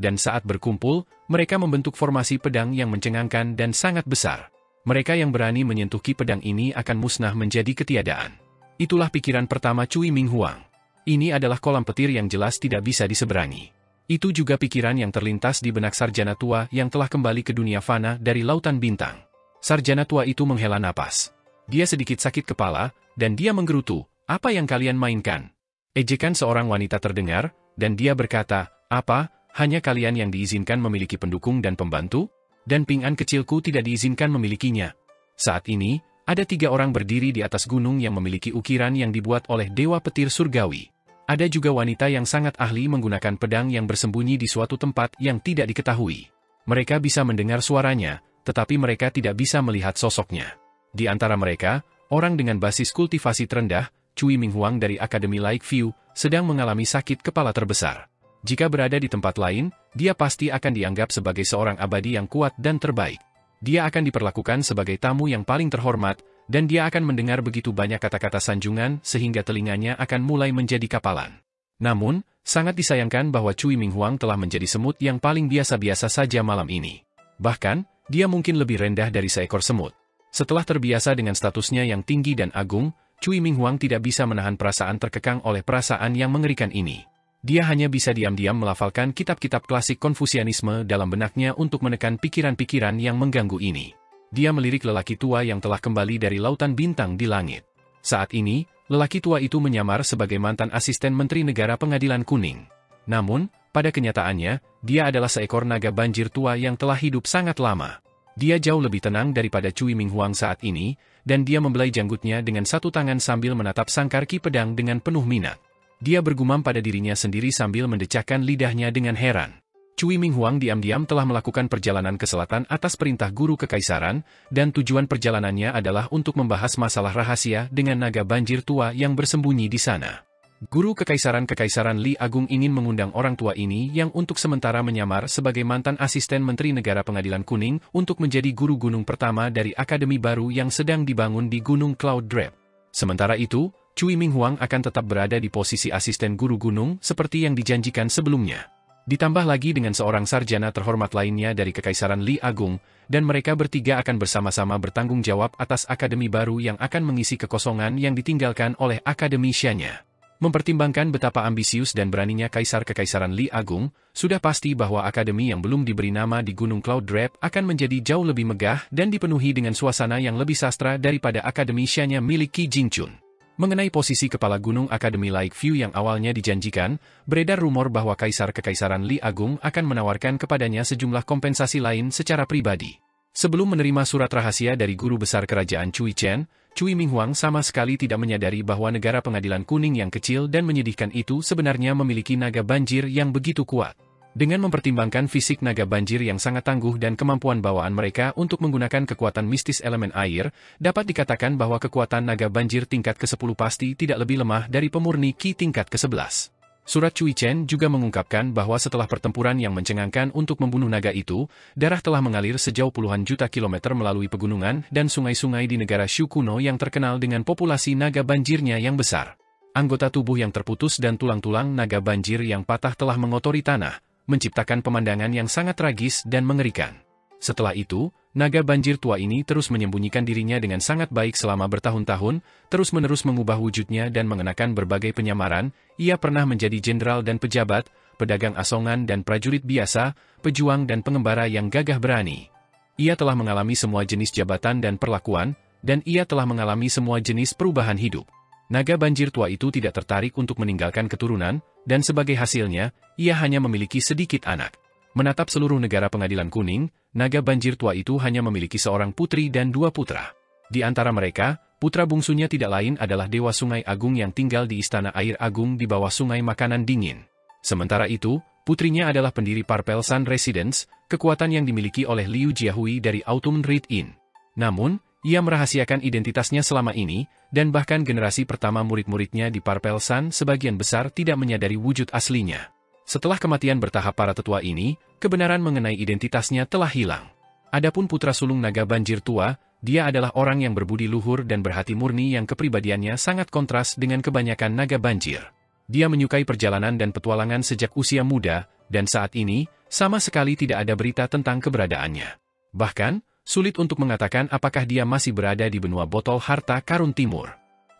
dan saat berkumpul, mereka membentuk formasi pedang yang mencengangkan dan sangat besar. Mereka yang berani menyentuh ki pedang ini akan musnah menjadi ketiadaan. Itulah pikiran pertama Cui Minghuang. Ini adalah kolam petir yang jelas tidak bisa diseberangi. Itu juga pikiran yang terlintas di benak sarjana tua yang telah kembali ke dunia fana dari lautan bintang. Sarjana tua itu menghela napas. Dia sedikit sakit kepala, dan dia menggerutu, "Apa yang kalian mainkan?" Ejekan seorang wanita terdengar, dan dia berkata, "Apa, hanya kalian yang diizinkan memiliki pendukung dan pembantu? Dan Ping'an kecilku tidak diizinkan memilikinya." Saat ini, ada 3 orang berdiri di atas gunung yang memiliki ukiran yang dibuat oleh Dewa Petir Surgawi. Ada juga wanita yang sangat ahli menggunakan pedang yang bersembunyi di suatu tempat yang tidak diketahui. Mereka bisa mendengar suaranya, tetapi mereka tidak bisa melihat sosoknya. Di antara mereka, orang dengan basis kultivasi terendah, Cui Minghuang dari Akademi Lakeview, sedang mengalami sakit kepala terbesar. Jika berada di tempat lain, dia pasti akan dianggap sebagai seorang abadi yang kuat dan terbaik. Dia akan diperlakukan sebagai tamu yang paling terhormat, dan dia akan mendengar begitu banyak kata-kata sanjungan sehingga telinganya akan mulai menjadi kapalan. Namun, sangat disayangkan bahwa Cui Minghuang telah menjadi semut yang paling biasa-biasa saja malam ini. Bahkan, dia mungkin lebih rendah dari seekor semut. Setelah terbiasa dengan statusnya yang tinggi dan agung, Cui Minghuang tidak bisa menahan perasaan terkekang oleh perasaan yang mengerikan ini. Dia hanya bisa diam-diam melafalkan kitab-kitab klasik Konfusianisme dalam benaknya untuk menekan pikiran-pikiran yang mengganggu ini. Dia melirik lelaki tua yang telah kembali dari lautan bintang di langit. Saat ini, lelaki tua itu menyamar sebagai mantan asisten Menteri Negara Pengadilan Kuning. Namun, pada kenyataannya, dia adalah seekor naga banjir tua yang telah hidup sangat lama. Dia jauh lebih tenang daripada Cui Minghuang saat ini, dan dia membelai janggutnya dengan satu tangan sambil menatap sangkar Ki Pedang dengan penuh minat. Dia bergumam pada dirinya sendiri sambil mendecakkan lidahnya dengan heran. Cui Minghuang diam-diam telah melakukan perjalanan ke selatan atas perintah guru kekaisaran, dan tujuan perjalanannya adalah untuk membahas masalah rahasia dengan naga banjir tua yang bersembunyi di sana. Guru Kekaisaran Li Agung ingin mengundang orang tua ini yang untuk sementara menyamar sebagai mantan asisten Menteri Negara Pengadilan Kuning untuk menjadi guru gunung pertama dari akademi baru yang sedang dibangun di Gunung Cloud Drop. Sementara itu, Cui Minghuang akan tetap berada di posisi asisten guru gunung seperti yang dijanjikan sebelumnya. Ditambah lagi dengan seorang sarjana terhormat lainnya dari Kekaisaran Li Agung, dan mereka bertiga akan bersama-sama bertanggung jawab atas akademi baru yang akan mengisi kekosongan yang ditinggalkan oleh akademi Shanya. Mempertimbangkan betapa ambisius dan beraninya Kaisar Kekaisaran Li Agung, sudah pasti bahwa akademi yang belum diberi nama di Gunung Cloud Drop akan menjadi jauh lebih megah dan dipenuhi dengan suasana yang lebih sastra daripada akademi Shanya milik Qi Jingchun. Mengenai posisi kepala gunung Akademi Lakeview yang awalnya dijanjikan, beredar rumor bahwa Kaisar Kekaisaran Li Agung akan menawarkan kepadanya sejumlah kompensasi lain secara pribadi. Sebelum menerima surat rahasia dari guru besar kerajaan Cui Chen, Cui Minghuang sama sekali tidak menyadari bahwa negara Pengadilan Kuning yang kecil dan menyedihkan itu sebenarnya memiliki naga banjir yang begitu kuat. Dengan mempertimbangkan fisik naga banjir yang sangat tangguh dan kemampuan bawaan mereka untuk menggunakan kekuatan mistis elemen air, dapat dikatakan bahwa kekuatan naga banjir tingkat ke-10 pasti tidak lebih lemah dari pemurni Qi tingkat ke-11. Surat Cui Chen juga mengungkapkan bahwa setelah pertempuran yang mencengangkan untuk membunuh naga itu, darah telah mengalir sejauh puluhan juta kilometer melalui pegunungan dan sungai-sungai di negara Shu kuno yang terkenal dengan populasi naga banjirnya yang besar. Anggota tubuh yang terputus dan tulang-tulang naga banjir yang patah telah mengotori tanah, menciptakan pemandangan yang sangat tragis dan mengerikan. Setelah itu, naga banjir tua ini terus menyembunyikan dirinya dengan sangat baik selama bertahun-tahun, terus-menerus mengubah wujudnya dan mengenakan berbagai penyamaran. Ia pernah menjadi jenderal dan pejabat, pedagang asongan dan prajurit biasa, pejuang dan pengembara yang gagah berani. Ia telah mengalami semua jenis jabatan dan perlakuan, dan ia telah mengalami semua jenis perubahan hidup. Naga banjir tua itu tidak tertarik untuk meninggalkan keturunan, dan sebagai hasilnya, ia hanya memiliki sedikit anak. Menatap seluruh negara Pengadilan Kuning, naga banjir tua itu hanya memiliki seorang putri dan 2 putra. Di antara mereka, putra bungsunya tidak lain adalah Dewa Sungai Agung yang tinggal di Istana Air Agung di bawah Sungai Makanan Dingin. Sementara itu, putrinya adalah pendiri Purple Sun Residence, kekuatan yang dimiliki oleh Liu Jiahui dari Autumn Read Inn. Namun, ia merahasiakan identitasnya selama ini, dan bahkan generasi pertama murid-muridnya di Purple Sun sebagian besar tidak menyadari wujud aslinya. Setelah kematian bertahap para tetua ini, kebenaran mengenai identitasnya telah hilang. Adapun putra sulung naga banjir tua, dia adalah orang yang berbudi luhur dan berhati murni yang kepribadiannya sangat kontras dengan kebanyakan naga banjir. Dia menyukai perjalanan dan petualangan sejak usia muda, dan saat ini, sama sekali tidak ada berita tentang keberadaannya. Bahkan, sulit untuk mengatakan apakah dia masih berada di benua botol harta karun timur.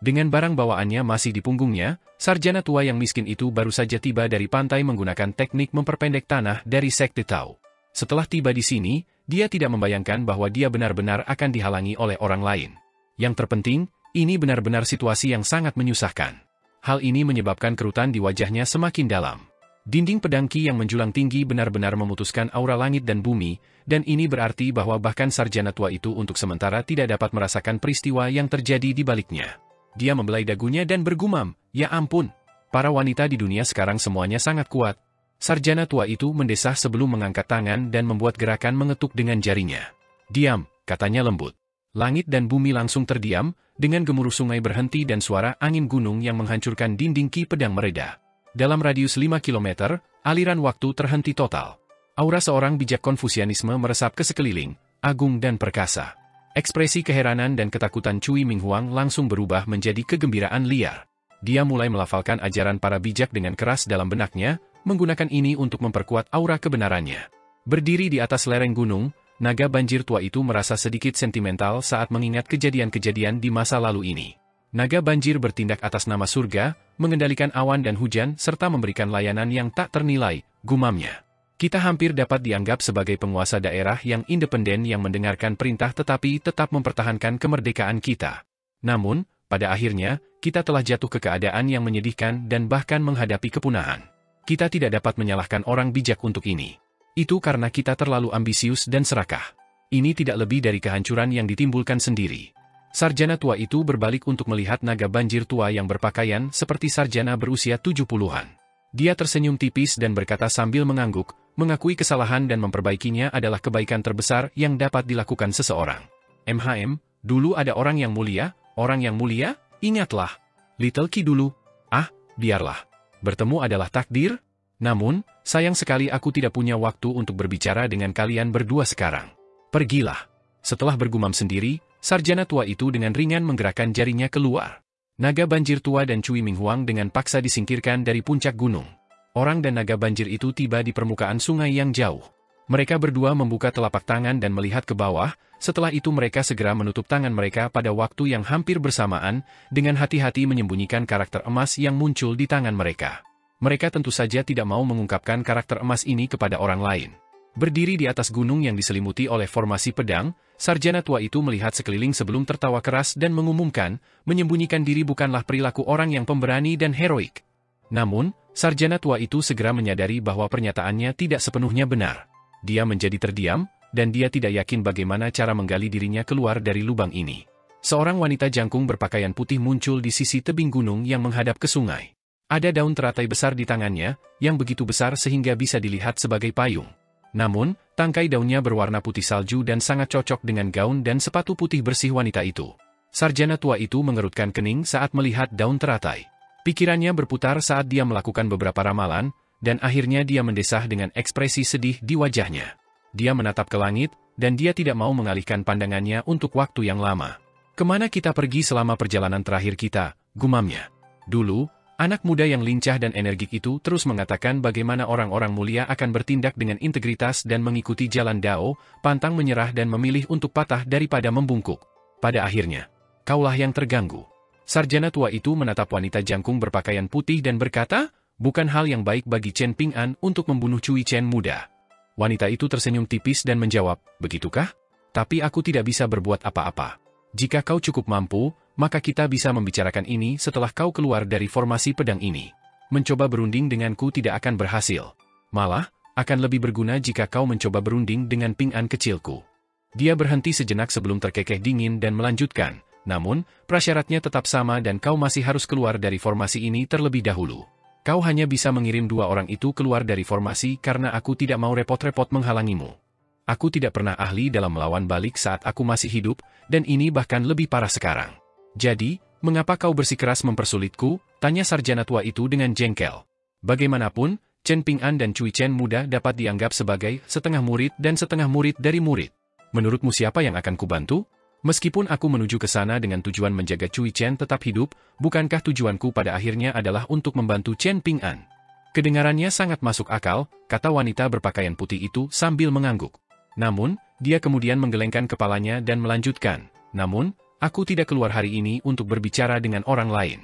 Dengan barang bawaannya masih di punggungnya, sarjana tua yang miskin itu baru saja tiba dari pantai menggunakan teknik memperpendek tanah dari Sekte Tao. Setelah tiba di sini, dia tidak membayangkan bahwa dia benar-benar akan dihalangi oleh orang lain. Yang terpenting, ini benar-benar situasi yang sangat menyusahkan. Hal ini menyebabkan kerutan di wajahnya semakin dalam. Dinding pedang Qi yang menjulang tinggi benar-benar memutuskan aura langit dan bumi, dan ini berarti bahwa bahkan sarjana tua itu untuk sementara tidak dapat merasakan peristiwa yang terjadi di baliknya. Dia membelai dagunya dan bergumam, "Ya ampun, para wanita di dunia sekarang semuanya sangat kuat." Sarjana tua itu mendesah sebelum mengangkat tangan dan membuat gerakan mengetuk dengan jarinya. "Diam," katanya lembut. Langit dan bumi langsung terdiam, dengan gemuruh sungai berhenti dan suara angin gunung yang menghancurkan dinding Qi Pedang mereda. Dalam radius 5 km, aliran waktu terhenti total. Aura seorang bijak Konfusianisme meresap ke sekeliling, agung dan perkasa. Ekspresi keheranan dan ketakutan Cui Minghuang langsung berubah menjadi kegembiraan liar. Dia mulai melafalkan ajaran para bijak dengan keras dalam benaknya, menggunakan ini untuk memperkuat aura kebenarannya. Berdiri di atas lereng gunung, naga banjir tua itu merasa sedikit sentimental saat mengingat kejadian-kejadian di masa lalu ini. Naga banjir bertindak atas nama surga, mengendalikan awan dan hujan serta memberikan layanan yang tak ternilai, gumamnya. Kita hampir dapat dianggap sebagai penguasa daerah yang independen yang mendengarkan perintah tetapi tetap mempertahankan kemerdekaan kita. Namun, pada akhirnya, kita telah jatuh ke keadaan yang menyedihkan dan bahkan menghadapi kepunahan. Kita tidak dapat menyalahkan orang bijak untuk ini. Itu karena kita terlalu ambisius dan serakah. Ini tidak lebih dari kehancuran yang ditimbulkan sendiri. Sarjana tua itu berbalik untuk melihat naga banjir tua yang berpakaian seperti sarjana berusia 70-an. Dia tersenyum tipis dan berkata sambil mengangguk, mengakui kesalahan dan memperbaikinya adalah kebaikan terbesar yang dapat dilakukan seseorang. Dulu ada orang yang mulia, ingatlah. Little Ki dulu. Biarlah. Bertemu adalah takdir. Namun, sayang sekali aku tidak punya waktu untuk berbicara dengan kalian berdua sekarang. Pergilah. Setelah bergumam sendiri, sarjana tua itu dengan ringan menggerakkan jarinya keluar. Naga banjir tua dan Cui Minghuang dengan paksa disingkirkan dari puncak gunung. Orang dan naga banjir itu tiba di permukaan sungai yang jauh. Mereka berdua membuka telapak tangan dan melihat ke bawah, setelah itu mereka segera menutup tangan mereka pada waktu yang hampir bersamaan, dengan hati-hati menyembunyikan karakter emas yang muncul di tangan mereka. Mereka tentu saja tidak mau mengungkapkan karakter emas ini kepada orang lain. Berdiri di atas gunung yang diselimuti oleh formasi pedang, sarjana tua itu melihat sekeliling sebelum tertawa keras dan mengumumkan, menyembunyikan diri bukanlah perilaku orang yang pemberani dan heroik. Namun, sarjana tua itu segera menyadari bahwa pernyataannya tidak sepenuhnya benar. Dia menjadi terdiam, dan dia tidak yakin bagaimana cara menggali dirinya keluar dari lubang ini. Seorang wanita jangkung berpakaian putih muncul di sisi tebing gunung yang menghadap ke sungai. Ada daun teratai besar di tangannya, yang begitu besar sehingga bisa dilihat sebagai payung. Namun, tangkai daunnya berwarna putih salju dan sangat cocok dengan gaun dan sepatu putih bersih wanita itu. Sarjana tua itu mengerutkan kening saat melihat daun teratai. Pikirannya berputar saat dia melakukan beberapa ramalan, dan akhirnya dia mendesah dengan ekspresi sedih di wajahnya. Dia menatap ke langit, dan dia tidak mau mengalihkan pandangannya untuk waktu yang lama. Kemana kita pergi selama perjalanan terakhir kita, gumamnya. Dulu, anak muda yang lincah dan energik itu terus mengatakan bagaimana orang-orang mulia akan bertindak dengan integritas dan mengikuti jalan Dao, pantang menyerah dan memilih untuk patah daripada membungkuk. Pada akhirnya, kaulah yang terganggu. Sarjana tua itu menatap wanita jangkung berpakaian putih dan berkata, bukan hal yang baik bagi Chen Ping'an untuk membunuh Cui Chen muda. Wanita itu tersenyum tipis dan menjawab, begitukah? Tapi aku tidak bisa berbuat apa-apa. Jika kau cukup mampu, maka kita bisa membicarakan ini setelah kau keluar dari formasi pedang ini. Mencoba berunding denganku tidak akan berhasil. Malah, akan lebih berguna jika kau mencoba berunding dengan Ping'an kecilku. Dia berhenti sejenak sebelum terkekeh dingin dan melanjutkan, namun, prasyaratnya tetap sama dan kau masih harus keluar dari formasi ini terlebih dahulu. Kau hanya bisa mengirim dua orang itu keluar dari formasi karena aku tidak mau repot-repot menghalangimu. Aku tidak pernah ahli dalam melawan balik saat aku masih hidup, dan ini bahkan lebih parah sekarang. Jadi, mengapa kau bersikeras mempersulitku? Tanya sarjana tua itu dengan jengkel. Bagaimanapun, Chen Ping'an dan Cui Chen muda dapat dianggap sebagai setengah murid dan setengah murid dari murid. Menurutmu siapa yang akan kubantu? Meskipun aku menuju ke sana dengan tujuan menjaga Cui Chen tetap hidup, bukankah tujuanku pada akhirnya adalah untuk membantu Chen Ping'an? Kedengarannya sangat masuk akal, kata wanita berpakaian putih itu sambil mengangguk. Namun, dia kemudian menggelengkan kepalanya dan melanjutkan, namun, aku tidak keluar hari ini untuk berbicara dengan orang lain.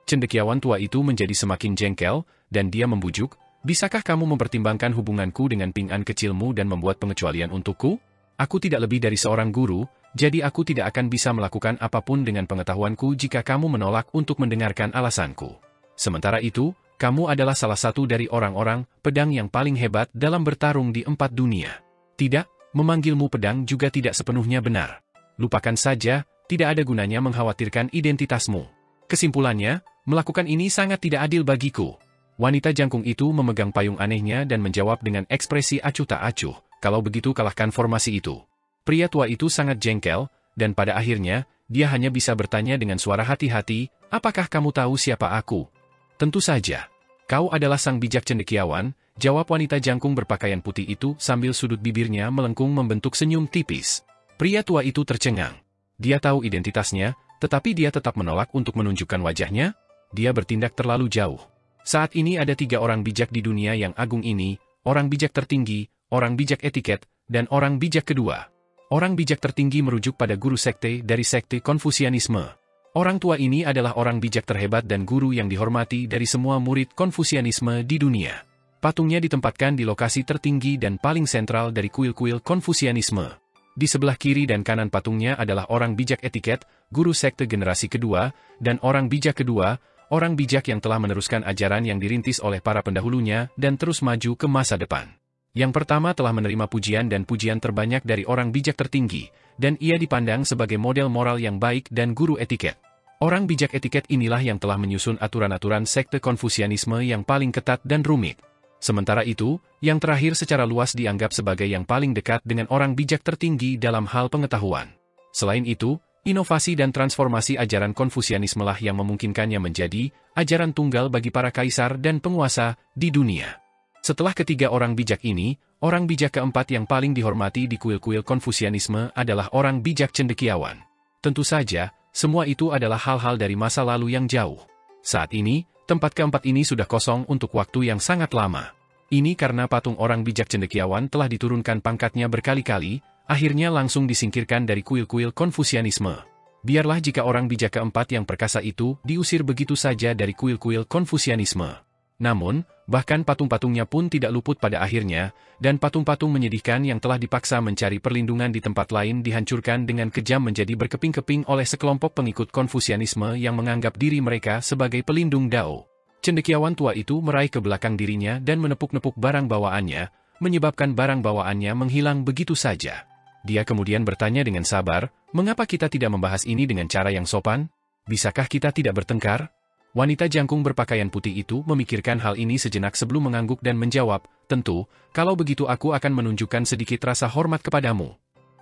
Cendekiawan tua itu menjadi semakin jengkel, dan dia membujuk, bisakah kamu mempertimbangkan hubunganku dengan Ping'an kecilmu dan membuat pengecualian untukku? Aku tidak lebih dari seorang guru, jadi aku tidak akan bisa melakukan apapun dengan pengetahuanku jika kamu menolak untuk mendengarkan alasanku. Sementara itu, kamu adalah salah satu dari orang-orang pedang yang paling hebat dalam bertarung di 4 dunia. Tidak, memanggilmu pedang juga tidak sepenuhnya benar. Lupakan saja, tidak ada gunanya mengkhawatirkan identitasmu. Kesimpulannya, melakukan ini sangat tidak adil bagiku. Wanita jangkung itu memegang payung anehnya dan menjawab dengan ekspresi acuh tak acuh, kalau begitu kalahkan formasi itu. Pria tua itu sangat jengkel, dan pada akhirnya, dia hanya bisa bertanya dengan suara hati-hati, apakah kamu tahu siapa aku? Tentu saja. Kau adalah sang bijak cendekiawan, jawab wanita jangkung berpakaian putih itu sambil sudut bibirnya melengkung membentuk senyum tipis. Pria tua itu tercengang. Dia tahu identitasnya, tetapi dia tetap menolak untuk menunjukkan wajahnya. Dia bertindak terlalu jauh. Saat ini ada 3 orang bijak di dunia yang agung ini, orang bijak tertinggi, orang bijak etiket, dan orang bijak kedua. Orang bijak tertinggi merujuk pada guru sekte dari sekte Konfusianisme. Orang tua ini adalah orang bijak terhebat dan guru yang dihormati dari semua murid Konfusianisme di dunia. Patungnya ditempatkan di lokasi tertinggi dan paling sentral dari kuil-kuil Konfusianisme. Di sebelah kiri dan kanan patungnya adalah orang bijak etiket, guru sekte generasi kedua, dan orang bijak kedua, orang bijak yang telah meneruskan ajaran yang dirintis oleh para pendahulunya dan terus maju ke masa depan. Yang pertama telah menerima pujian dan pujian terbanyak dari orang bijak tertinggi, dan ia dipandang sebagai model moral yang baik dan guru etiket. Orang bijak etiket inilah yang telah menyusun aturan-aturan sekte Konfusianisme yang paling ketat dan rumit. Sementara itu, yang terakhir secara luas dianggap sebagai yang paling dekat dengan orang bijak tertinggi dalam hal pengetahuan. Selain itu, inovasi dan transformasi ajaran Konfusianisme lah yang memungkinkannya menjadi ajaran tunggal bagi para kaisar dan penguasa di dunia. Setelah ketiga orang bijak ini, orang bijak keempat yang paling dihormati di kuil-kuil Konfusianisme adalah orang bijak cendekiawan. Tentu saja, semua itu adalah hal-hal dari masa lalu yang jauh. Saat ini, tempat keempat ini sudah kosong untuk waktu yang sangat lama. Ini karena patung orang bijak cendekiawan telah diturunkan pangkatnya berkali-kali, akhirnya langsung disingkirkan dari kuil-kuil Konfusianisme. Biarlah jika orang bijak keempat yang perkasa itu diusir begitu saja dari kuil-kuil Konfusianisme. Namun, bahkan patung-patungnya pun tidak luput pada akhirnya, dan patung-patung menyedihkan yang telah dipaksa mencari perlindungan di tempat lain dihancurkan dengan kejam menjadi berkeping-keping oleh sekelompok pengikut Konfusianisme yang menganggap diri mereka sebagai pelindung Dao. Cendekiawan tua itu meraih ke belakang dirinya dan menepuk-nepuk barang bawaannya, menyebabkan barang bawaannya menghilang begitu saja. Dia kemudian bertanya dengan sabar, "Mengapa kita tidak membahas ini dengan cara yang sopan? Bisakah kita tidak bertengkar?" Wanita jangkung berpakaian putih itu memikirkan hal ini sejenak sebelum mengangguk dan menjawab, "Tentu, kalau begitu aku akan menunjukkan sedikit rasa hormat kepadamu."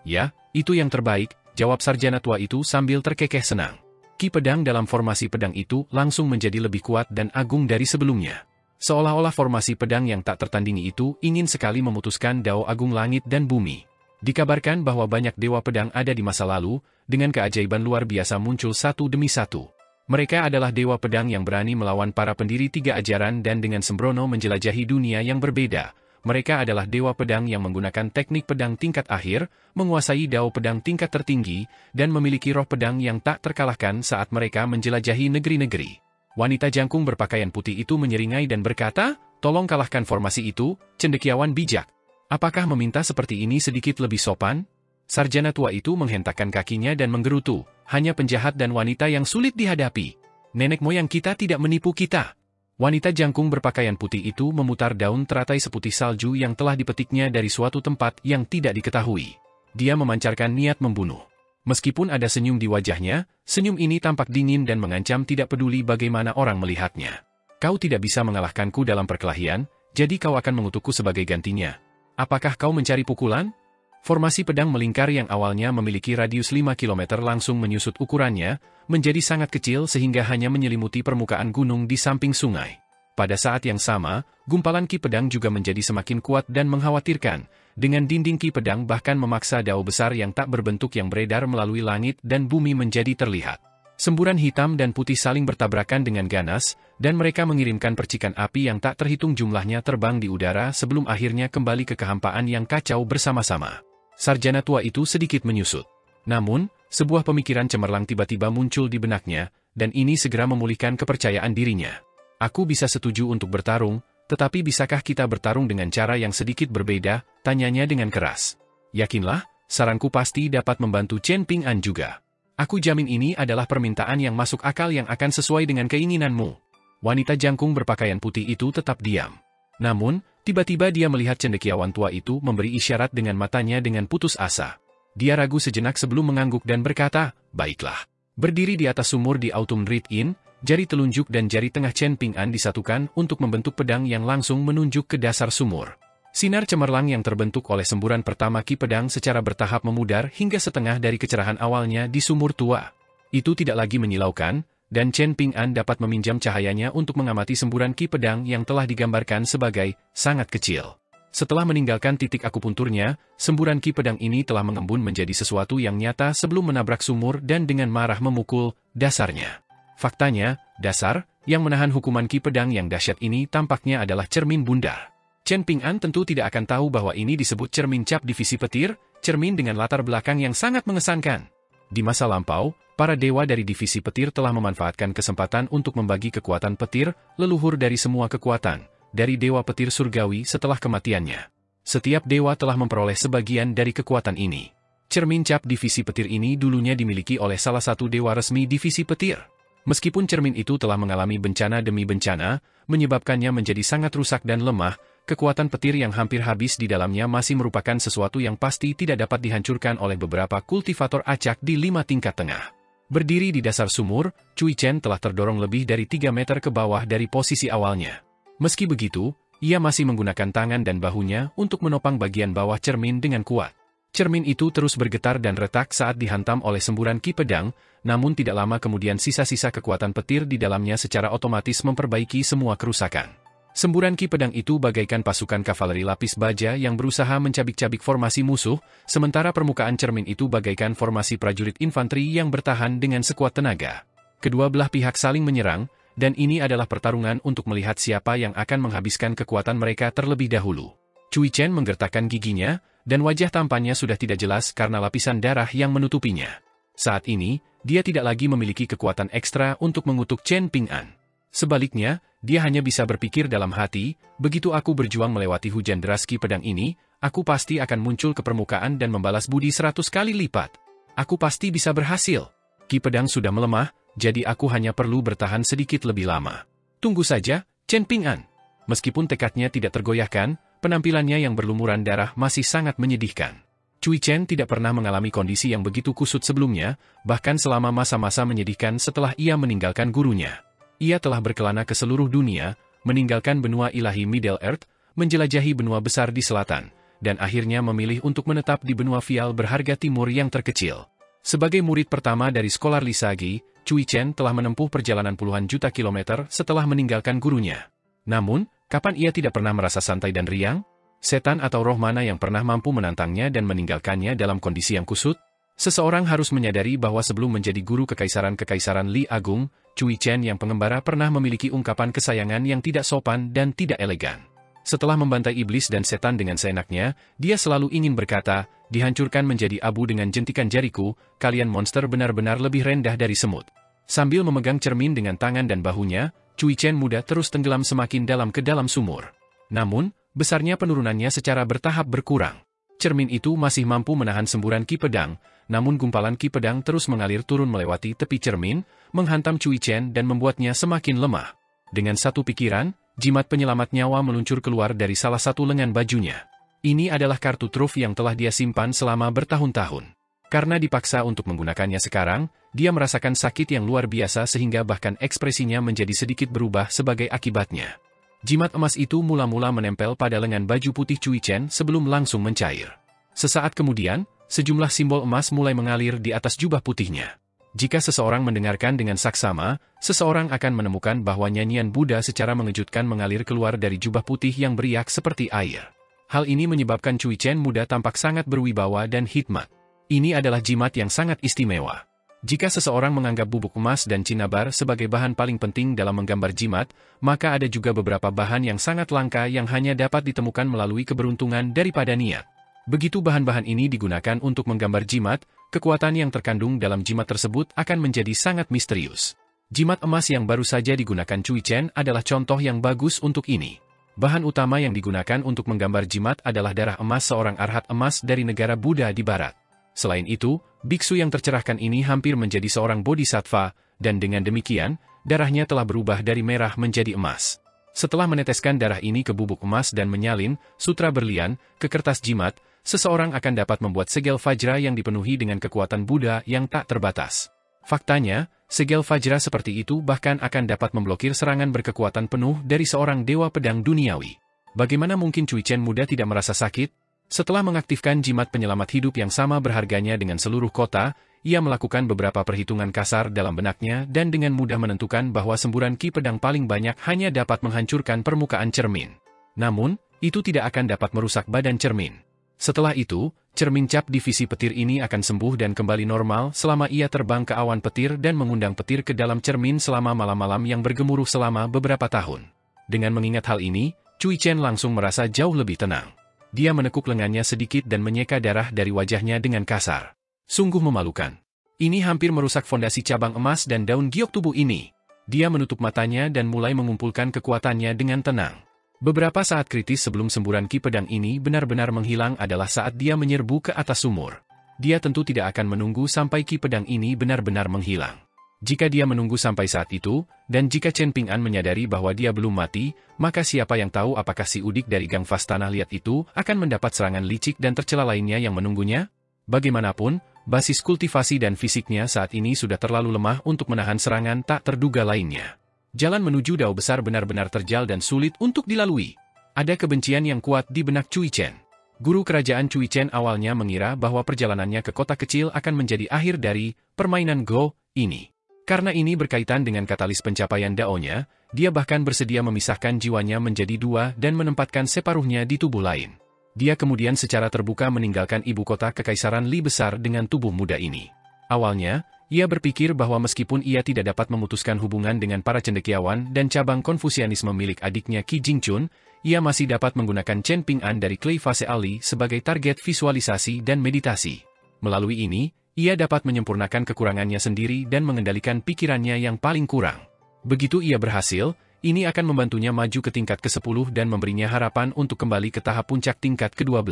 "Ya, itu yang terbaik," jawab sarjana tua itu sambil terkekeh senang. Ki pedang dalam formasi pedang itu langsung menjadi lebih kuat dan agung dari sebelumnya. Seolah-olah formasi pedang yang tak tertandingi itu ingin sekali memutuskan Dao Agung Langit dan Bumi. Dikabarkan bahwa banyak dewa pedang ada di masa lalu, dengan keajaiban luar biasa muncul satu demi satu. Mereka adalah dewa pedang yang berani melawan para pendiri 3 ajaran dan dengan sembrono menjelajahi dunia yang berbeda. Mereka adalah dewa pedang yang menggunakan teknik pedang tingkat akhir, menguasai dao pedang tingkat tertinggi, dan memiliki roh pedang yang tak terkalahkan saat mereka menjelajahi negeri-negeri. Wanita jangkung berpakaian putih itu menyeringai dan berkata, "Tolong kalahkan formasi itu, cendekiawan bijak. Apakah meminta seperti ini sedikit lebih sopan?" Sarjana tua itu menghentakkan kakinya dan menggerutu, "Hanya penjahat dan wanita yang sulit dihadapi. Nenek moyang kita tidak menipu kita." Wanita jangkung berpakaian putih itu memutar daun teratai seputih salju yang telah dipetiknya dari suatu tempat yang tidak diketahui. Dia memancarkan niat membunuh. Meskipun ada senyum di wajahnya, senyum ini tampak dingin dan mengancam tidak peduli bagaimana orang melihatnya. "Kau tidak bisa mengalahkanku dalam perkelahian, jadi kau akan mengutukku sebagai gantinya. Apakah kau mencari pukulan?" Formasi pedang melingkar yang awalnya memiliki radius 5 km langsung menyusut ukurannya, menjadi sangat kecil sehingga hanya menyelimuti permukaan gunung di samping sungai. Pada saat yang sama, gumpalan ki pedang juga menjadi semakin kuat dan mengkhawatirkan, dengan dinding ki pedang bahkan memaksa dao besar yang tak berbentuk yang beredar melalui langit dan bumi menjadi terlihat. Semburan hitam dan putih saling bertabrakan dengan ganas, dan mereka mengirimkan percikan api yang tak terhitung jumlahnya terbang di udara sebelum akhirnya kembali ke kehampaan yang kacau bersama-sama. Sarjana tua itu sedikit menyusut. Namun, sebuah pemikiran cemerlang tiba-tiba muncul di benaknya, dan ini segera memulihkan kepercayaan dirinya. "Aku bisa setuju untuk bertarung, tetapi bisakah kita bertarung dengan cara yang sedikit berbeda?" tanyanya dengan keras. "Yakinlah, saranku pasti dapat membantu Chen Ping'an juga. Aku jamin ini adalah permintaan yang masuk akal yang akan sesuai dengan keinginanmu." Wanita jangkung berpakaian putih itu tetap diam. Namun, tiba-tiba dia melihat cendekiawan tua itu memberi isyarat dengan matanya dengan putus asa. Dia ragu sejenak sebelum mengangguk dan berkata, "Baiklah." Berdiri di atas sumur di Autumn Rit Inn, jari telunjuk dan jari tengah Chen Ping'an disatukan untuk membentuk pedang yang langsung menunjuk ke dasar sumur. Sinar cemerlang yang terbentuk oleh semburan pertama ki pedang secara bertahap memudar hingga setengah dari kecerahan awalnya di sumur tua. Itu tidak lagi menyilaukan, dan Chen Ping'an dapat meminjam cahayanya untuk mengamati semburan ki pedang yang telah digambarkan sebagai sangat kecil. Setelah meninggalkan titik akupunturnya, semburan ki pedang ini telah mengembun menjadi sesuatu yang nyata sebelum menabrak sumur dan dengan marah memukul dasarnya. Faktanya, dasar yang menahan hukuman ki pedang yang dahsyat ini tampaknya adalah cermin bundar. Chen Ping'an tentu tidak akan tahu bahwa ini disebut cermin cap divisi petir, cermin dengan latar belakang yang sangat mengesankan. Di masa lampau, para dewa dari divisi petir telah memanfaatkan kesempatan untuk membagi kekuatan petir, leluhur dari semua kekuatan, dari dewa petir surgawi setelah kematiannya. Setiap dewa telah memperoleh sebagian dari kekuatan ini. Cermin cap divisi petir ini dulunya dimiliki oleh salah satu dewa resmi divisi petir. Meskipun cermin itu telah mengalami bencana demi bencana, menyebabkannya menjadi sangat rusak dan lemah, kekuatan petir yang hampir habis di dalamnya masih merupakan sesuatu yang pasti tidak dapat dihancurkan oleh beberapa kultivator acak di 5 tingkat tengah. Berdiri di dasar sumur, Cui Chen telah terdorong lebih dari 3 meter ke bawah dari posisi awalnya. Meski begitu, ia masih menggunakan tangan dan bahunya untuk menopang bagian bawah cermin dengan kuat. Cermin itu terus bergetar dan retak saat dihantam oleh semburan ki pedang, namun tidak lama kemudian sisa-sisa kekuatan petir di dalamnya secara otomatis memperbaiki semua kerusakan. Semburan ki pedang itu bagaikan pasukan kavaleri lapis baja yang berusaha mencabik-cabik formasi musuh, sementara permukaan cermin itu bagaikan formasi prajurit infanteri yang bertahan dengan sekuat tenaga. Kedua belah pihak saling menyerang, dan ini adalah pertarungan untuk melihat siapa yang akan menghabiskan kekuatan mereka terlebih dahulu. Cui Chen menggertakkan giginya, dan wajah tampannya sudah tidak jelas karena lapisan darah yang menutupinya. Saat ini, dia tidak lagi memiliki kekuatan ekstra untuk mengutuk Chen Ping'an. Sebaliknya, dia hanya bisa berpikir dalam hati, begitu aku berjuang melewati hujan deras ki pedang ini, aku pasti akan muncul ke permukaan dan membalas budi 100 kali lipat. Aku pasti bisa berhasil. Ki pedang sudah melemah, jadi aku hanya perlu bertahan sedikit lebih lama. Tunggu saja, Chen Ping'an. Meskipun tekadnya tidak tergoyahkan, penampilannya yang berlumuran darah masih sangat menyedihkan. Cui Chen tidak pernah mengalami kondisi yang begitu kusut sebelumnya, bahkan selama masa-masa menyedihkan setelah ia meninggalkan gurunya. Ia telah berkelana ke seluruh dunia, meninggalkan benua ilahi Middle Earth, menjelajahi benua besar di selatan, dan akhirnya memilih untuk menetap di benua Vial berharga timur yang terkecil. Sebagai murid pertama dari Skolar Lisagi, Cui Chen telah menempuh perjalanan puluhan juta kilometer setelah meninggalkan gurunya. Namun, kapan ia tidak pernah merasa santai dan riang? Setan atau roh mana yang pernah mampu menantangnya dan meninggalkannya dalam kondisi yang kusut? Seseorang harus menyadari bahwa sebelum menjadi guru kekaisaran Li Agung, Cui Chen yang pengembara pernah memiliki ungkapan kesayangan yang tidak sopan dan tidak elegan. Setelah membantai iblis dan setan dengan seenaknya, dia selalu ingin berkata, dihancurkan menjadi abu dengan jentikan jariku, kalian monster benar-benar lebih rendah dari semut. Sambil memegang cermin dengan tangan dan bahunya, Cui Chen muda terus tenggelam semakin dalam ke dalam sumur. Namun, besarnya penurunannya secara bertahap berkurang. Cermin itu masih mampu menahan semburan ki pedang, namun gumpalan ki pedang terus mengalir turun melewati tepi cermin, menghantam Cui Chen dan membuatnya semakin lemah. Dengan satu pikiran, jimat penyelamat nyawa meluncur keluar dari salah satu lengan bajunya. Ini adalah kartu truf yang telah dia simpan selama bertahun-tahun. Karena dipaksa untuk menggunakannya sekarang, dia merasakan sakit yang luar biasa sehingga bahkan ekspresinya menjadi sedikit berubah sebagai akibatnya. Jimat emas itu mula-mula menempel pada lengan baju putih Cui Chen sebelum langsung mencair. Sesaat kemudian, sejumlah simbol emas mulai mengalir di atas jubah putihnya. Jika seseorang mendengarkan dengan saksama, seseorang akan menemukan bahwa nyanyian Buddha secara mengejutkan mengalir keluar dari jubah putih yang beriak seperti air. Hal ini menyebabkan Cui Chen muda tampak sangat berwibawa dan hikmat. Ini adalah jimat yang sangat istimewa. Jika seseorang menganggap bubuk emas dan cinnabar sebagai bahan paling penting dalam menggambar jimat, maka ada juga beberapa bahan yang sangat langka yang hanya dapat ditemukan melalui keberuntungan daripada niat. Begitu bahan-bahan ini digunakan untuk menggambar jimat, kekuatan yang terkandung dalam jimat tersebut akan menjadi sangat misterius. Jimat emas yang baru saja digunakan Cui Chen adalah contoh yang bagus untuk ini. Bahan utama yang digunakan untuk menggambar jimat adalah darah emas seorang arhat emas dari negara Buddha di barat. Selain itu, biksu yang tercerahkan ini hampir menjadi seorang bodhisattva, dan dengan demikian, darahnya telah berubah dari merah menjadi emas. Setelah meneteskan darah ini ke bubuk emas dan menyalin sutra berlian ke kertas jimat, seseorang akan dapat membuat segel Vajra yang dipenuhi dengan kekuatan Buddha yang tak terbatas. Faktanya, segel Vajra seperti itu bahkan akan dapat memblokir serangan berkekuatan penuh dari seorang dewa pedang duniawi. Bagaimana mungkin Cui Chen muda tidak merasa sakit? Setelah mengaktifkan jimat penyelamat hidup yang sama berharganya dengan seluruh kota, ia melakukan beberapa perhitungan kasar dalam benaknya dan dengan mudah menentukan bahwa semburan ki pedang paling banyak hanya dapat menghancurkan permukaan cermin. Namun, itu tidak akan dapat merusak badan cermin. Setelah itu, cermin cap divisi petir ini akan sembuh dan kembali normal selama ia terbang ke awan petir dan mengundang petir ke dalam cermin selama malam-malam yang bergemuruh selama beberapa tahun. Dengan mengingat hal ini, Cui Chen langsung merasa jauh lebih tenang. Dia menekuk lengannya sedikit dan menyeka darah dari wajahnya dengan kasar. Sungguh memalukan. Ini hampir merusak fondasi cabang emas dan daun giok tubuh ini. Dia menutup matanya dan mulai mengumpulkan kekuatannya dengan tenang. Beberapa saat kritis sebelum semburan ki pedang ini benar-benar menghilang adalah saat dia menyerbu ke atas sumur. Dia tentu tidak akan menunggu sampai ki pedang ini benar-benar menghilang. Jika dia menunggu sampai saat itu, dan jika Chen Ping'an menyadari bahwa dia belum mati, maka siapa yang tahu apakah si udik dari Gang Fas Tanah Liat itu akan mendapat serangan licik dan tercela lainnya yang menunggunya? Bagaimanapun, basis kultivasi dan fisiknya saat ini sudah terlalu lemah untuk menahan serangan tak terduga lainnya. Jalan menuju Dao Besar benar-benar terjal dan sulit untuk dilalui. Ada kebencian yang kuat di benak Cui Chen. Guru kerajaan Cui Chen awalnya mengira bahwa perjalanannya ke kota kecil akan menjadi akhir dari permainan Go ini. Karena ini berkaitan dengan katalis pencapaian Dao-nya, dia bahkan bersedia memisahkan jiwanya menjadi dua dan menempatkan separuhnya di tubuh lain. Dia kemudian secara terbuka meninggalkan ibu kota Kekaisaran Li Besar dengan tubuh muda ini. Awalnya, ia berpikir bahwa meskipun ia tidak dapat memutuskan hubungan dengan para cendekiawan dan cabang Konfusianisme milik adiknya Qi Jingchun, ia masih dapat menggunakan Chen Ping'an dari Clay Fase Ali sebagai target visualisasi dan meditasi. Melalui ini, ia dapat menyempurnakan kekurangannya sendiri dan mengendalikan pikirannya yang paling kurang. Begitu ia berhasil, ini akan membantunya maju ke tingkat ke-10 dan memberinya harapan untuk kembali ke tahap puncak tingkat ke-12.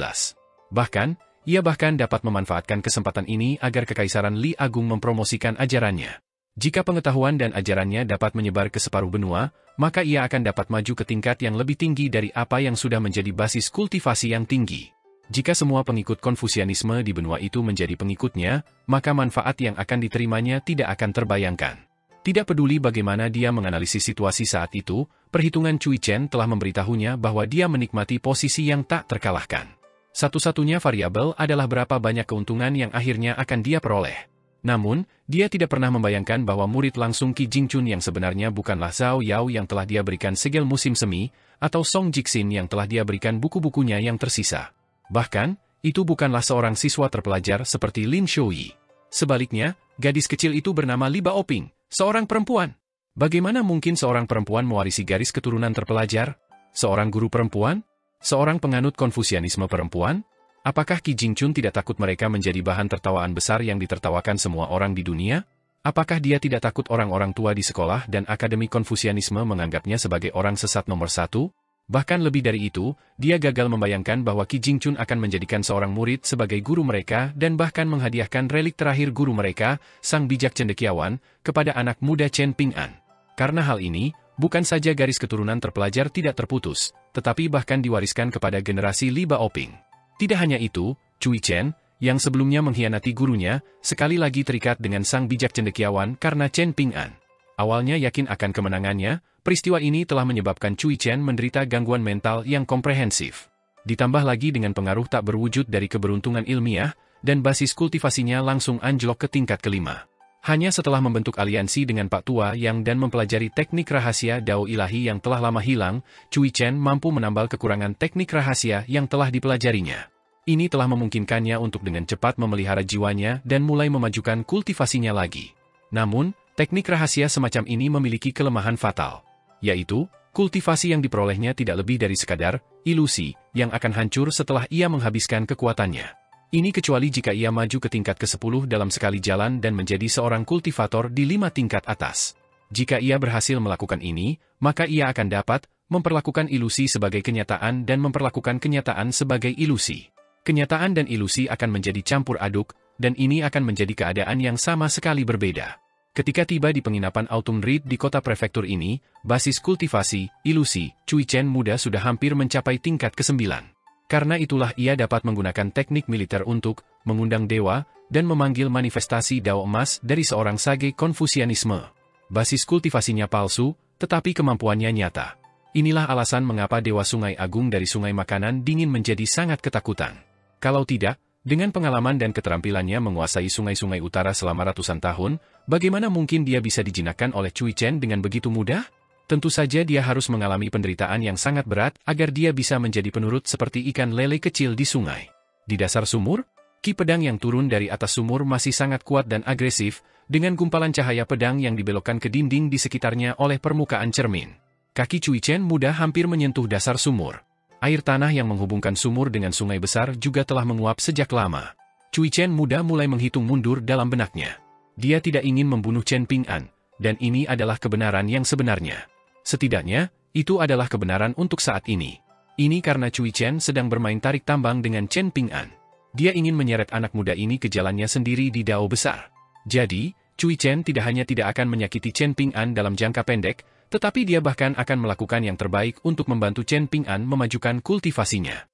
Bahkan, ia dapat memanfaatkan kesempatan ini agar Kekaisaran Li Agung mempromosikan ajarannya. Jika pengetahuan dan ajarannya dapat menyebar ke separuh benua, maka ia akan dapat maju ke tingkat yang lebih tinggi dari apa yang sudah menjadi basis kultivasi yang tinggi. Jika semua pengikut Konfusianisme di benua itu menjadi pengikutnya, maka manfaat yang akan diterimanya tidak akan terbayangkan. Tidak peduli bagaimana dia menganalisis situasi saat itu, perhitungan Cui Chen telah memberitahunya bahwa dia menikmati posisi yang tak terkalahkan. Satu-satunya variabel adalah berapa banyak keuntungan yang akhirnya akan dia peroleh. Namun, dia tidak pernah membayangkan bahwa murid langsung Qi Jingchun yang sebenarnya bukanlah Zhao Yao yang telah dia berikan segel musim semi, atau Song Jixin yang telah dia berikan buku-bukunya yang tersisa. Bahkan, itu bukanlah seorang siswa terpelajar seperti Lin Shouyi. Sebaliknya, gadis kecil itu bernama Li Baoping, seorang perempuan. Bagaimana mungkin seorang perempuan mewarisi garis keturunan terpelajar? Seorang guru perempuan? Seorang penganut Konfusianisme perempuan? Apakah Qi Jingchun tidak takut mereka menjadi bahan tertawaan besar yang ditertawakan semua orang di dunia? Apakah dia tidak takut orang-orang tua di sekolah dan akademi Konfusianisme menganggapnya sebagai orang sesat nomor satu? Bahkan lebih dari itu, dia gagal membayangkan bahwa Qi Jingchun akan menjadikan seorang murid sebagai guru mereka dan bahkan menghadiahkan relik terakhir guru mereka, sang bijak cendekiawan, kepada anak muda Chen Ping'an. Karena hal ini, bukan saja garis keturunan terpelajar tidak terputus, tetapi bahkan diwariskan kepada generasi Li Baoping. Tidak hanya itu, Cui Chen, yang sebelumnya mengkhianati gurunya, sekali lagi terikat dengan sang bijak cendekiawan karena Chen Ping'an. Awalnya yakin akan kemenangannya, peristiwa ini telah menyebabkan Cui Chen menderita gangguan mental yang komprehensif. Ditambah lagi dengan pengaruh tak berwujud dari keberuntungan ilmiah, dan basis kultivasinya langsung anjlok ke tingkat kelima. Hanya setelah membentuk aliansi dengan Pak Tua Yang dan mempelajari teknik rahasia Dao Ilahi yang telah lama hilang, Cui Chen mampu menambal kekurangan teknik rahasia yang telah dipelajarinya. Ini telah memungkinkannya untuk dengan cepat memelihara jiwanya dan mulai memajukan kultivasinya lagi. Namun, teknik rahasia semacam ini memiliki kelemahan fatal, yaitu, kultivasi yang diperolehnya tidak lebih dari sekadar ilusi yang akan hancur setelah ia menghabiskan kekuatannya. Ini kecuali jika ia maju ke tingkat ke-10 dalam sekali jalan dan menjadi seorang kultivator di 5 tingkat atas. Jika ia berhasil melakukan ini, maka ia akan dapat memperlakukan ilusi sebagai kenyataan dan memperlakukan kenyataan sebagai ilusi. Kenyataan dan ilusi akan menjadi campur aduk, dan ini akan menjadi keadaan yang sama sekali berbeda. Ketika tiba di penginapan Autumn Reed di kota prefektur ini, basis kultivasi, ilusi, Cui Chen muda sudah hampir mencapai tingkat ke-9. Karena itulah ia dapat menggunakan teknik militer untuk mengundang dewa dan memanggil manifestasi Dao emas dari seorang sage Konfusianisme. Basis kultivasinya palsu, tetapi kemampuannya nyata. Inilah alasan mengapa Dewa Sungai Agung dari Sungai Makanan Dingin menjadi sangat ketakutan. Kalau tidak, dengan pengalaman dan keterampilannya menguasai sungai-sungai utara selama ratusan tahun, bagaimana mungkin dia bisa dijinakkan oleh Cui Chen dengan begitu mudah? Tentu saja dia harus mengalami penderitaan yang sangat berat agar dia bisa menjadi penurut seperti ikan lele kecil di sungai. Di dasar sumur, ki pedang yang turun dari atas sumur masih sangat kuat dan agresif, dengan gumpalan cahaya pedang yang dibelokkan ke dinding di sekitarnya oleh permukaan cermin. Kaki Cui Chen muda hampir menyentuh dasar sumur. Air tanah yang menghubungkan sumur dengan sungai besar juga telah menguap sejak lama. Cui Chen muda mulai menghitung mundur dalam benaknya. Dia tidak ingin membunuh Chen Ping'an, dan ini adalah kebenaran yang sebenarnya. Setidaknya, itu adalah kebenaran untuk saat ini. Ini karena Cui Chen sedang bermain tarik tambang dengan Chen Ping'an. Dia ingin menyeret anak muda ini ke jalannya sendiri di dao besar. Jadi, Cui Chen tidak hanya tidak akan menyakiti Chen Ping'an dalam jangka pendek, tetapi dia bahkan akan melakukan yang terbaik untuk membantu Chen Ping'an memajukan kultivasinya.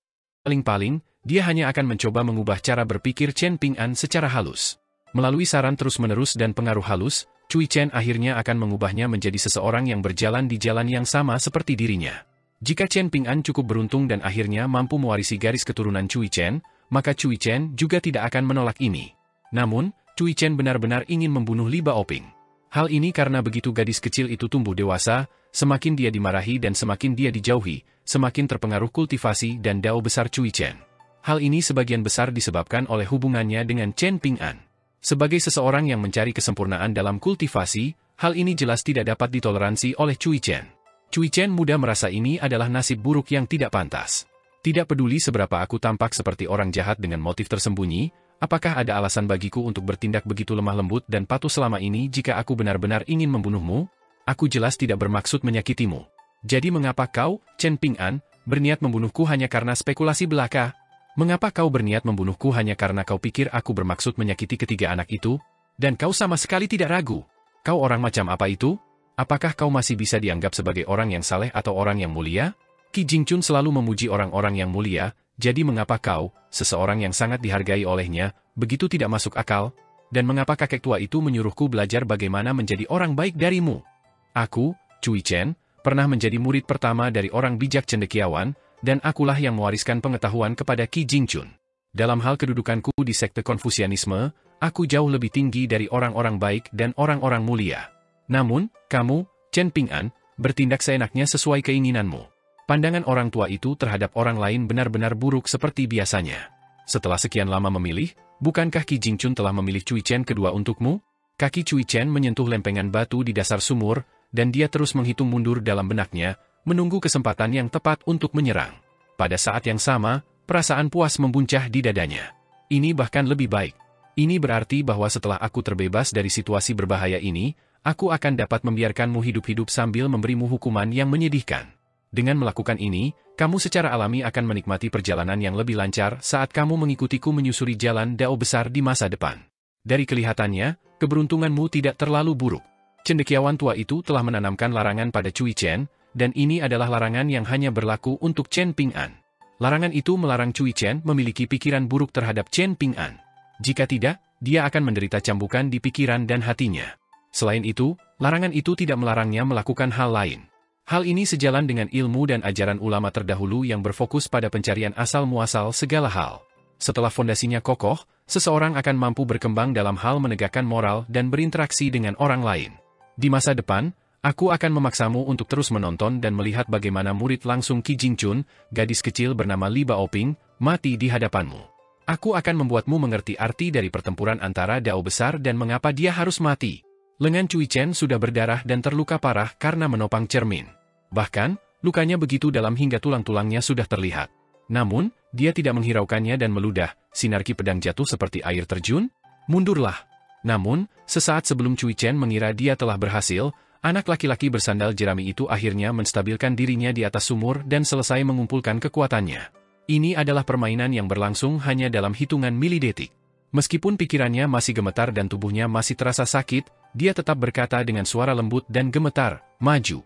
Paling-paling, dia hanya akan mencoba mengubah cara berpikir Chen Ping'an secara halus. Melalui saran terus-menerus dan pengaruh halus, Cui Chen akhirnya akan mengubahnya menjadi seseorang yang berjalan di jalan yang sama seperti dirinya. Jika Chen Ping'an cukup beruntung dan akhirnya mampu mewarisi garis keturunan Cui Chen, maka Cui Chen juga tidak akan menolak ini. Namun, Cui Chen benar-benar ingin membunuh Li Baoping. Hal ini karena begitu gadis kecil itu tumbuh dewasa, semakin dia dimarahi dan semakin dia dijauhi, semakin terpengaruh kultivasi dan dao besar Cui Chen. Hal ini sebagian besar disebabkan oleh hubungannya dengan Chen Ping'an. Sebagai seseorang yang mencari kesempurnaan dalam kultivasi, hal ini jelas tidak dapat ditoleransi oleh Cui Chen. Cui Chen muda merasa ini adalah nasib buruk yang tidak pantas. Tidak peduli seberapa aku tampak seperti orang jahat dengan motif tersembunyi, apakah ada alasan bagiku untuk bertindak begitu lemah lembut dan patuh selama ini jika aku benar-benar ingin membunuhmu? Aku jelas tidak bermaksud menyakitimu. Jadi mengapa kau, Chen Ping'an, berniat membunuhku hanya karena spekulasi belaka? Mengapa kau berniat membunuhku hanya karena kau pikir aku bermaksud menyakiti ketiga anak itu? Dan kau sama sekali tidak ragu. Kau orang macam apa itu? Apakah kau masih bisa dianggap sebagai orang yang saleh atau orang yang mulia? Qi Jingchun selalu memuji orang-orang yang mulia, jadi mengapa kau, seseorang yang sangat dihargai olehnya, begitu tidak masuk akal? Dan mengapa kakek tua itu menyuruhku belajar bagaimana menjadi orang baik darimu? Aku, Cui Chen, pernah menjadi murid pertama dari orang bijak cendekiawan, dan akulah yang mewariskan pengetahuan kepada Qi Jingchun. Dalam hal kedudukanku di sekte Konfusianisme, aku jauh lebih tinggi dari orang-orang baik dan orang-orang mulia. Namun, kamu, Chen Ping'an, bertindak seenaknya sesuai keinginanmu. Pandangan orang tua itu terhadap orang lain benar-benar buruk seperti biasanya. Setelah sekian lama memilih, bukankah Qi Jingchun telah memilih Cui Chen kedua untukmu? Kaki Cui Chen menyentuh lempengan batu di dasar sumur, dan dia terus menghitung mundur dalam benaknya, menunggu kesempatan yang tepat untuk menyerang. Pada saat yang sama, perasaan puas membuncah di dadanya. Ini bahkan lebih baik. Ini berarti bahwa setelah aku terbebas dari situasi berbahaya ini, aku akan dapat membiarkanmu hidup-hidup sambil memberimu hukuman yang menyedihkan. Dengan melakukan ini, kamu secara alami akan menikmati perjalanan yang lebih lancar saat kamu mengikutiku menyusuri jalan dao besar di masa depan. Dari kelihatannya, keberuntunganmu tidak terlalu buruk. Cendekiawan tua itu telah menanamkan larangan pada Cui Chen, dan ini adalah larangan yang hanya berlaku untuk Chen Ping'an. Larangan itu melarang Cui Chen memiliki pikiran buruk terhadap Chen Ping'an. Jika tidak, dia akan menderita cambukan di pikiran dan hatinya. Selain itu, larangan itu tidak melarangnya melakukan hal lain. Hal ini sejalan dengan ilmu dan ajaran ulama terdahulu yang berfokus pada pencarian asal-muasal segala hal. Setelah fondasinya kokoh, seseorang akan mampu berkembang dalam hal menegakkan moral dan berinteraksi dengan orang lain. Di masa depan, aku akan memaksamu untuk terus menonton dan melihat bagaimana murid langsung Qi Jingchun, gadis kecil bernama Li Baoping, mati di hadapanmu. Aku akan membuatmu mengerti arti dari pertempuran antara dao besar dan mengapa dia harus mati. Lengan Cui Chen sudah berdarah dan terluka parah karena menopang cermin. Bahkan, lukanya begitu dalam hingga tulang-tulangnya sudah terlihat. Namun, dia tidak menghiraukannya dan meludah, sinar ki pedang jatuh seperti air terjun. Mundurlah. Namun, sesaat sebelum Cui Chen mengira dia telah berhasil, anak laki-laki bersandal jerami itu akhirnya menstabilkan dirinya di atas sumur dan selesai mengumpulkan kekuatannya. Ini adalah permainan yang berlangsung hanya dalam hitungan milidetik. Meskipun pikirannya masih gemetar dan tubuhnya masih terasa sakit, dia tetap berkata dengan suara lembut dan gemetar, "Maju."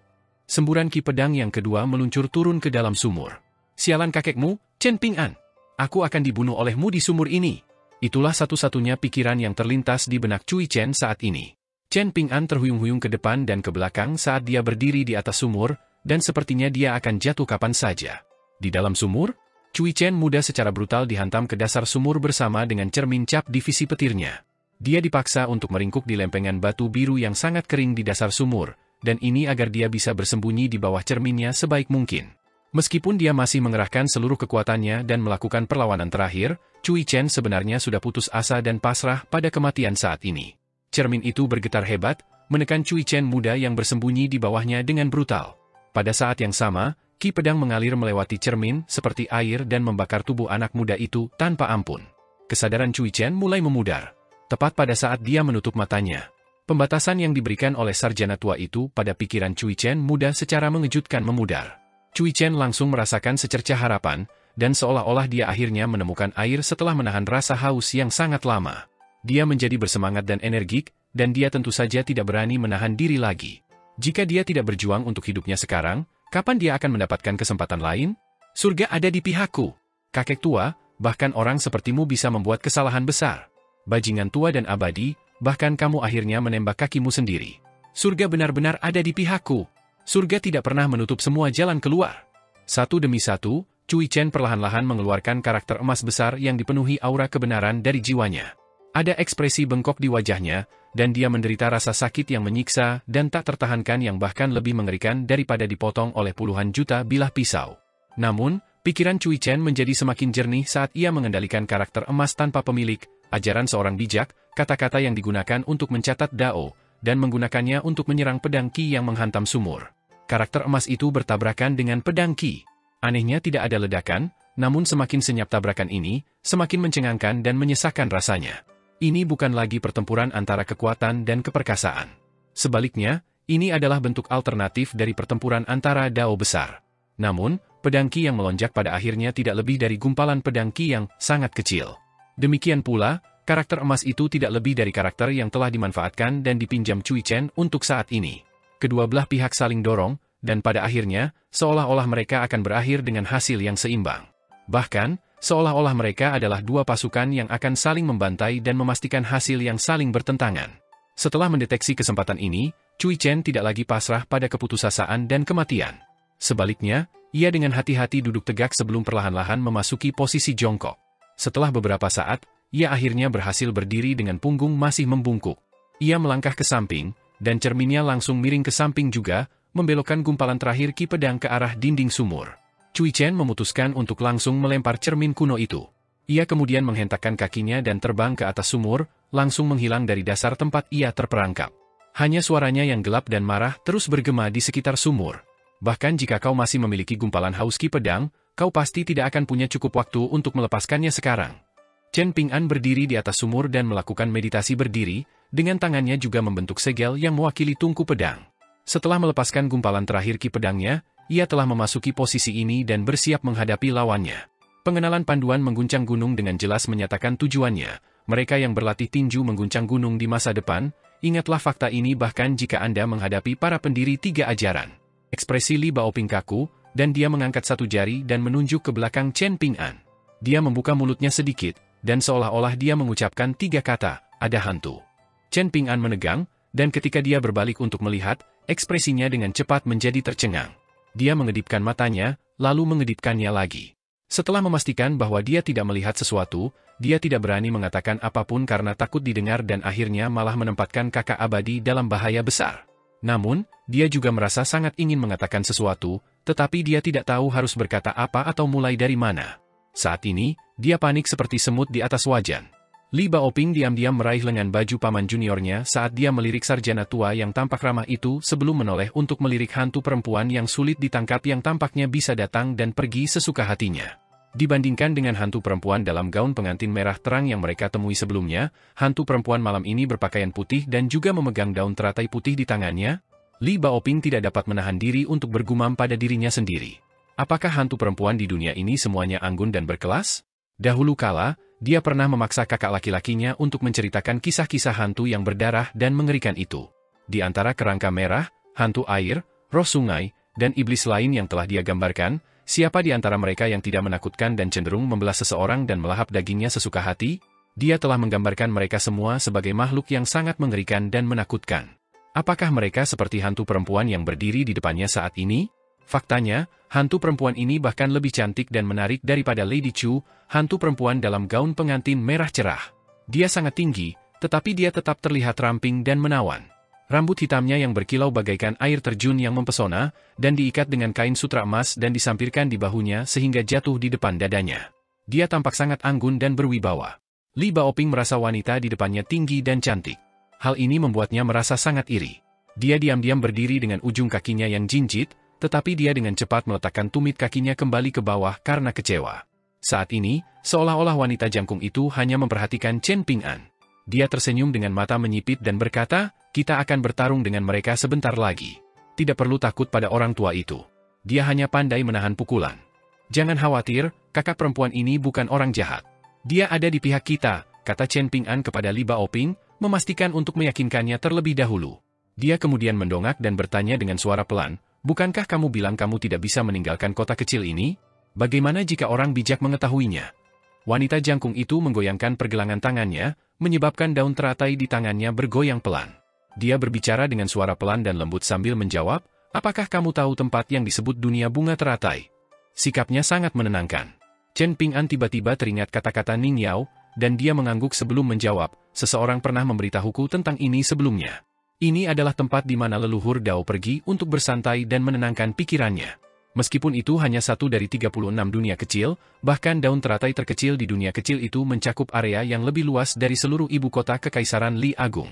Semburan ki pedang yang kedua meluncur turun ke dalam sumur. "Sialan kakekmu, Chen Ping'an. Aku akan dibunuh olehmu di sumur ini." Itulah satu-satunya pikiran yang terlintas di benak Cui Chen saat ini. Chen Ping'an terhuyung-huyung ke depan dan ke belakang saat dia berdiri di atas sumur, dan sepertinya dia akan jatuh kapan saja. Di dalam sumur, Cui Chen muda secara brutal dihantam ke dasar sumur bersama dengan cermin cap divisi petirnya. Dia dipaksa untuk meringkuk di lempengan batu biru yang sangat kering di dasar sumur, dan ini agar dia bisa bersembunyi di bawah cerminnya sebaik mungkin. Meskipun dia masih mengerahkan seluruh kekuatannya dan melakukan perlawanan terakhir, Cui Chen sebenarnya sudah putus asa dan pasrah pada kematian saat ini. Cermin itu bergetar hebat, menekan Cui Chen muda yang bersembunyi di bawahnya dengan brutal. Pada saat yang sama, ki pedang mengalir melewati cermin seperti air dan membakar tubuh anak muda itu tanpa ampun. Kesadaran Cui Chen mulai memudar. Tepat pada saat dia menutup matanya. Pembatasan yang diberikan oleh sarjana tua itu pada pikiran Cui Chen muda secara mengejutkan memudar. Cui Chen langsung merasakan secercah harapan, dan seolah-olah dia akhirnya menemukan air setelah menahan rasa haus yang sangat lama. Dia menjadi bersemangat dan energik, dan dia tentu saja tidak berani menahan diri lagi. Jika dia tidak berjuang untuk hidupnya sekarang, kapan dia akan mendapatkan kesempatan lain? Surga ada di pihakku. Kakek tua, bahkan orang sepertimu bisa membuat kesalahan besar. Bajingan tua dan abadi, bahkan kamu akhirnya menembak kakimu sendiri. Surga benar-benar ada di pihakku. Surga tidak pernah menutup semua jalan keluar. Satu demi satu, Cui Chen perlahan-lahan mengeluarkan karakter emas besar yang dipenuhi aura kebenaran dari jiwanya. Ada ekspresi bengkok di wajahnya, dan dia menderita rasa sakit yang menyiksa dan tak tertahankan yang bahkan lebih mengerikan daripada dipotong oleh puluhan juta bilah pisau. Namun, pikiran Cui Chen menjadi semakin jernih saat ia mengendalikan karakter emas tanpa pemilik, ajaran seorang bijak, kata-kata yang digunakan untuk mencatat Dao, dan menggunakannya untuk menyerang pedang Qi yang menghantam sumur. Karakter emas itu bertabrakan dengan pedang Qi. Anehnya tidak ada ledakan, namun semakin senyap tabrakan ini, semakin mencengangkan dan menyesakkan rasanya. Ini bukan lagi pertempuran antara kekuatan dan keperkasaan. Sebaliknya, ini adalah bentuk alternatif dari pertempuran antara Dao besar. Namun, pedang Qi yang melonjak pada akhirnya tidak lebih dari gumpalan pedang Qi yang sangat kecil. Demikian pula, karakter emas itu tidak lebih dari karakter yang telah dimanfaatkan dan dipinjam Cui Chen untuk saat ini. Kedua belah pihak saling dorong, dan pada akhirnya, seolah-olah mereka akan berakhir dengan hasil yang seimbang. Bahkan, seolah-olah mereka adalah dua pasukan yang akan saling membantai dan memastikan hasil yang saling bertentangan. Setelah mendeteksi kesempatan ini, Cui Chen tidak lagi pasrah pada keputusasaan dan kematian. Sebaliknya, ia dengan hati-hati duduk tegak sebelum perlahan-lahan memasuki posisi jongkok. Setelah beberapa saat, ia akhirnya berhasil berdiri dengan punggung masih membungkuk. Ia melangkah ke samping, dan cerminnya langsung miring ke samping juga, membelokkan gumpalan terakhir ki pedang ke arah dinding sumur. Cui Chen memutuskan untuk langsung melempar cermin kuno itu. Ia kemudian menghentakkan kakinya dan terbang ke atas sumur, langsung menghilang dari dasar tempat ia terperangkap. Hanya suaranya yang gelap dan marah terus bergema di sekitar sumur. Bahkan jika kau masih memiliki gumpalan haus ki pedang, kau pasti tidak akan punya cukup waktu untuk melepaskannya sekarang. Chen Ping'an berdiri di atas sumur dan melakukan meditasi berdiri, dengan tangannya juga membentuk segel yang mewakili tungku pedang. Setelah melepaskan gumpalan terakhir ki pedangnya, ia telah memasuki posisi ini dan bersiap menghadapi lawannya. Pengenalan panduan mengguncang gunung dengan jelas menyatakan tujuannya. Mereka yang berlatih tinju mengguncang gunung di masa depan, ingatlah fakta ini bahkan jika Anda menghadapi para pendiri tiga ajaran. Ekspresi Li Baoping kaku, dan dia mengangkat satu jari dan menunjuk ke belakang Chen Ping'an. Dia membuka mulutnya sedikit, dan seolah-olah dia mengucapkan tiga kata, ada hantu. Chen Ping'an menegang, dan ketika dia berbalik untuk melihat, ekspresinya dengan cepat menjadi tercengang. Dia mengedipkan matanya, lalu mengedipkannya lagi. Setelah memastikan bahwa dia tidak melihat sesuatu, dia tidak berani mengatakan apapun karena takut didengar dan akhirnya malah menempatkan kakak abadi dalam bahaya besar. Namun, dia juga merasa sangat ingin mengatakan sesuatu, tetapi dia tidak tahu harus berkata apa atau mulai dari mana. Saat ini, dia panik seperti semut di atas wajan. Li Baoping diam-diam meraih lengan baju paman juniornya saat dia melirik sarjana tua yang tampak ramah itu sebelum menoleh untuk melirik hantu perempuan yang sulit ditangkap yang tampaknya bisa datang dan pergi sesuka hatinya. Dibandingkan dengan hantu perempuan dalam gaun pengantin merah terang yang mereka temui sebelumnya, hantu perempuan malam ini berpakaian putih dan juga memegang daun teratai putih di tangannya. Li Baoping tidak dapat menahan diri untuk bergumam pada dirinya sendiri. Apakah hantu perempuan di dunia ini semuanya anggun dan berkelas? Dahulu kala, dia pernah memaksa kakak laki-lakinya untuk menceritakan kisah-kisah hantu yang berdarah dan mengerikan itu. Di antara kerangka merah, hantu air, roh sungai, dan iblis lain yang telah dia gambarkan, siapa di antara mereka yang tidak menakutkan dan cenderung membelah seseorang dan melahap dagingnya sesuka hati? Dia telah menggambarkan mereka semua sebagai makhluk yang sangat mengerikan dan menakutkan. Apakah mereka seperti hantu perempuan yang berdiri di depannya saat ini? Faktanya, hantu perempuan ini bahkan lebih cantik dan menarik daripada Lady Chu, hantu perempuan dalam gaun pengantin merah cerah. Dia sangat tinggi, tetapi dia tetap terlihat ramping dan menawan. Rambut hitamnya yang berkilau bagaikan air terjun yang mempesona, dan diikat dengan kain sutra emas dan disampirkan di bahunya sehingga jatuh di depan dadanya. Dia tampak sangat anggun dan berwibawa. Li Baoping merasa wanita di depannya tinggi dan cantik. Hal ini membuatnya merasa sangat iri. Dia diam-diam berdiri dengan ujung kakinya yang jinjit, tetapi dia dengan cepat meletakkan tumit kakinya kembali ke bawah karena kecewa. Saat ini, seolah-olah wanita jangkung itu hanya memperhatikan Chen Ping'an. Dia tersenyum dengan mata menyipit dan berkata, "Kita akan bertarung dengan mereka sebentar lagi. Tidak perlu takut pada orang tua itu. Dia hanya pandai menahan pukulan. Jangan khawatir, kakak perempuan ini bukan orang jahat. Dia ada di pihak kita," kata Chen Ping'an kepada Li Baoping, memastikan untuk meyakinkannya terlebih dahulu. Dia kemudian mendongak dan bertanya dengan suara pelan, "Bukankah kamu bilang kamu tidak bisa meninggalkan kota kecil ini? Bagaimana jika orang bijak mengetahuinya?" Wanita jangkung itu menggoyangkan pergelangan tangannya, menyebabkan daun teratai di tangannya bergoyang pelan. Dia berbicara dengan suara pelan dan lembut sambil menjawab, "Apakah kamu tahu tempat yang disebut dunia bunga teratai?" Sikapnya sangat menenangkan. Chen Ping'an tiba-tiba teringat kata-kata Ning Yao, dan dia mengangguk sebelum menjawab, "Seseorang pernah memberitahuku tentang ini sebelumnya. Ini adalah tempat di mana leluhur Dao pergi untuk bersantai dan menenangkan pikirannya." Meskipun itu hanya satu dari 36 dunia kecil, bahkan daun teratai terkecil di dunia kecil itu mencakup area yang lebih luas dari seluruh ibu kota Kekaisaran Li Agung.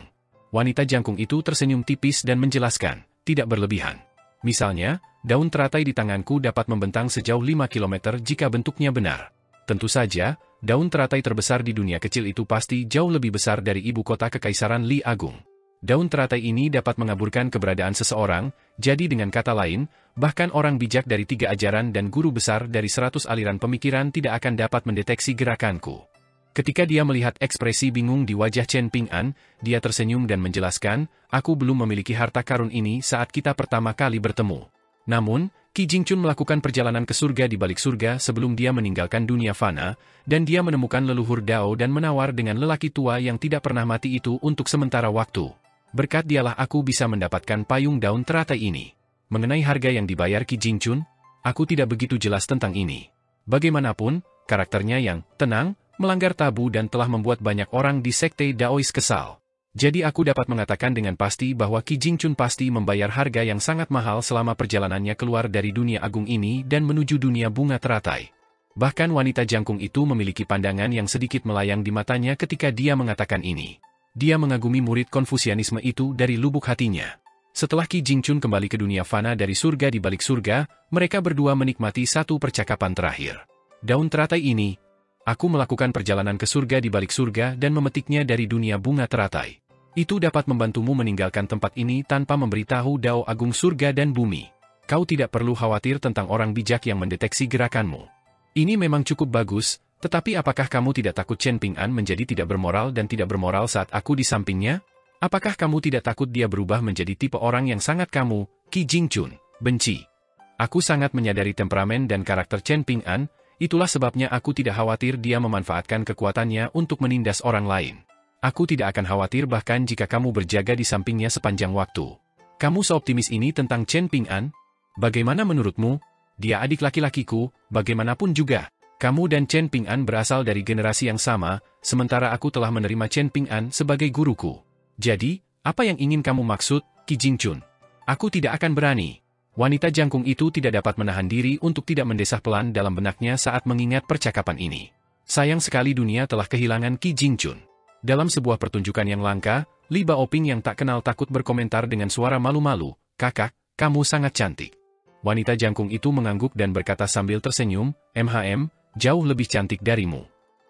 Wanita jangkung itu tersenyum tipis dan menjelaskan, "Tidak berlebihan. Misalnya, daun teratai di tanganku dapat membentang sejauh 5 km jika bentuknya benar. Tentu saja, daun teratai terbesar di dunia kecil itu pasti jauh lebih besar dari ibu kota Kekaisaran Li Agung. Daun teratai ini dapat mengaburkan keberadaan seseorang, jadi dengan kata lain, bahkan orang bijak dari 3 ajaran dan guru besar dari 100 aliran pemikiran tidak akan dapat mendeteksi gerakanku." Ketika dia melihat ekspresi bingung di wajah Chen Ping'an, dia tersenyum dan menjelaskan, "Aku belum memiliki harta karun ini saat kita pertama kali bertemu. Namun, Qi Jingchun melakukan perjalanan ke surga di balik surga sebelum dia meninggalkan dunia fana, dan dia menemukan leluhur Dao dan menawar dengan lelaki tua yang tidak pernah mati itu untuk sementara waktu. Berkat dialah aku bisa mendapatkan payung daun teratai ini. Mengenai harga yang dibayar Qi Jingchun, aku tidak begitu jelas tentang ini. Bagaimanapun, karakternya yang tenang, melanggar tabu dan telah membuat banyak orang di sekte Daois kesal. Jadi aku dapat mengatakan dengan pasti bahwa Qi Jingchun pasti membayar harga yang sangat mahal selama perjalanannya keluar dari dunia agung ini dan menuju dunia bunga teratai." Bahkan wanita jangkung itu memiliki pandangan yang sedikit melayang di matanya ketika dia mengatakan ini. Dia mengagumi murid Konfusianisme itu dari lubuk hatinya. Setelah Qi Jingchun kembali ke dunia fana dari surga di balik surga, mereka berdua menikmati satu percakapan terakhir. "Daun teratai ini, aku melakukan perjalanan ke surga di balik surga dan memetiknya dari dunia bunga teratai. Itu dapat membantumu meninggalkan tempat ini tanpa memberitahu Dao Agung surga dan bumi. Kau tidak perlu khawatir tentang orang bijak yang mendeteksi gerakanmu. Ini memang cukup bagus. Tetapi apakah kamu tidak takut Chen Ping'an menjadi tidak bermoral dan tidak bermoral saat aku di sampingnya? Apakah kamu tidak takut dia berubah menjadi tipe orang yang sangat kamu, Qi Jingchun, benci? Aku sangat menyadari temperamen dan karakter Chen Ping'an, itulah sebabnya aku tidak khawatir dia memanfaatkan kekuatannya untuk menindas orang lain. Aku tidak akan khawatir bahkan jika kamu berjaga di sampingnya sepanjang waktu. Kamu seoptimis ini tentang Chen Ping'an? Bagaimana menurutmu? Dia adik laki-lakiku, bagaimanapun juga. Kamu dan Chen Ping'an berasal dari generasi yang sama, sementara aku telah menerima Chen Ping'an sebagai guruku. Jadi, apa yang ingin kamu maksud, Qi Jingchun? Aku tidak akan berani." Wanita jangkung itu tidak dapat menahan diri untuk tidak mendesah pelan dalam benaknya saat mengingat percakapan ini. Sayang sekali dunia telah kehilangan Qi Jingchun. Dalam sebuah pertunjukan yang langka, Li Baoping yang tak kenal takut berkomentar dengan suara malu-malu, "Kakak, kamu sangat cantik." Wanita jangkung itu mengangguk dan berkata sambil tersenyum, "Jauh lebih cantik darimu."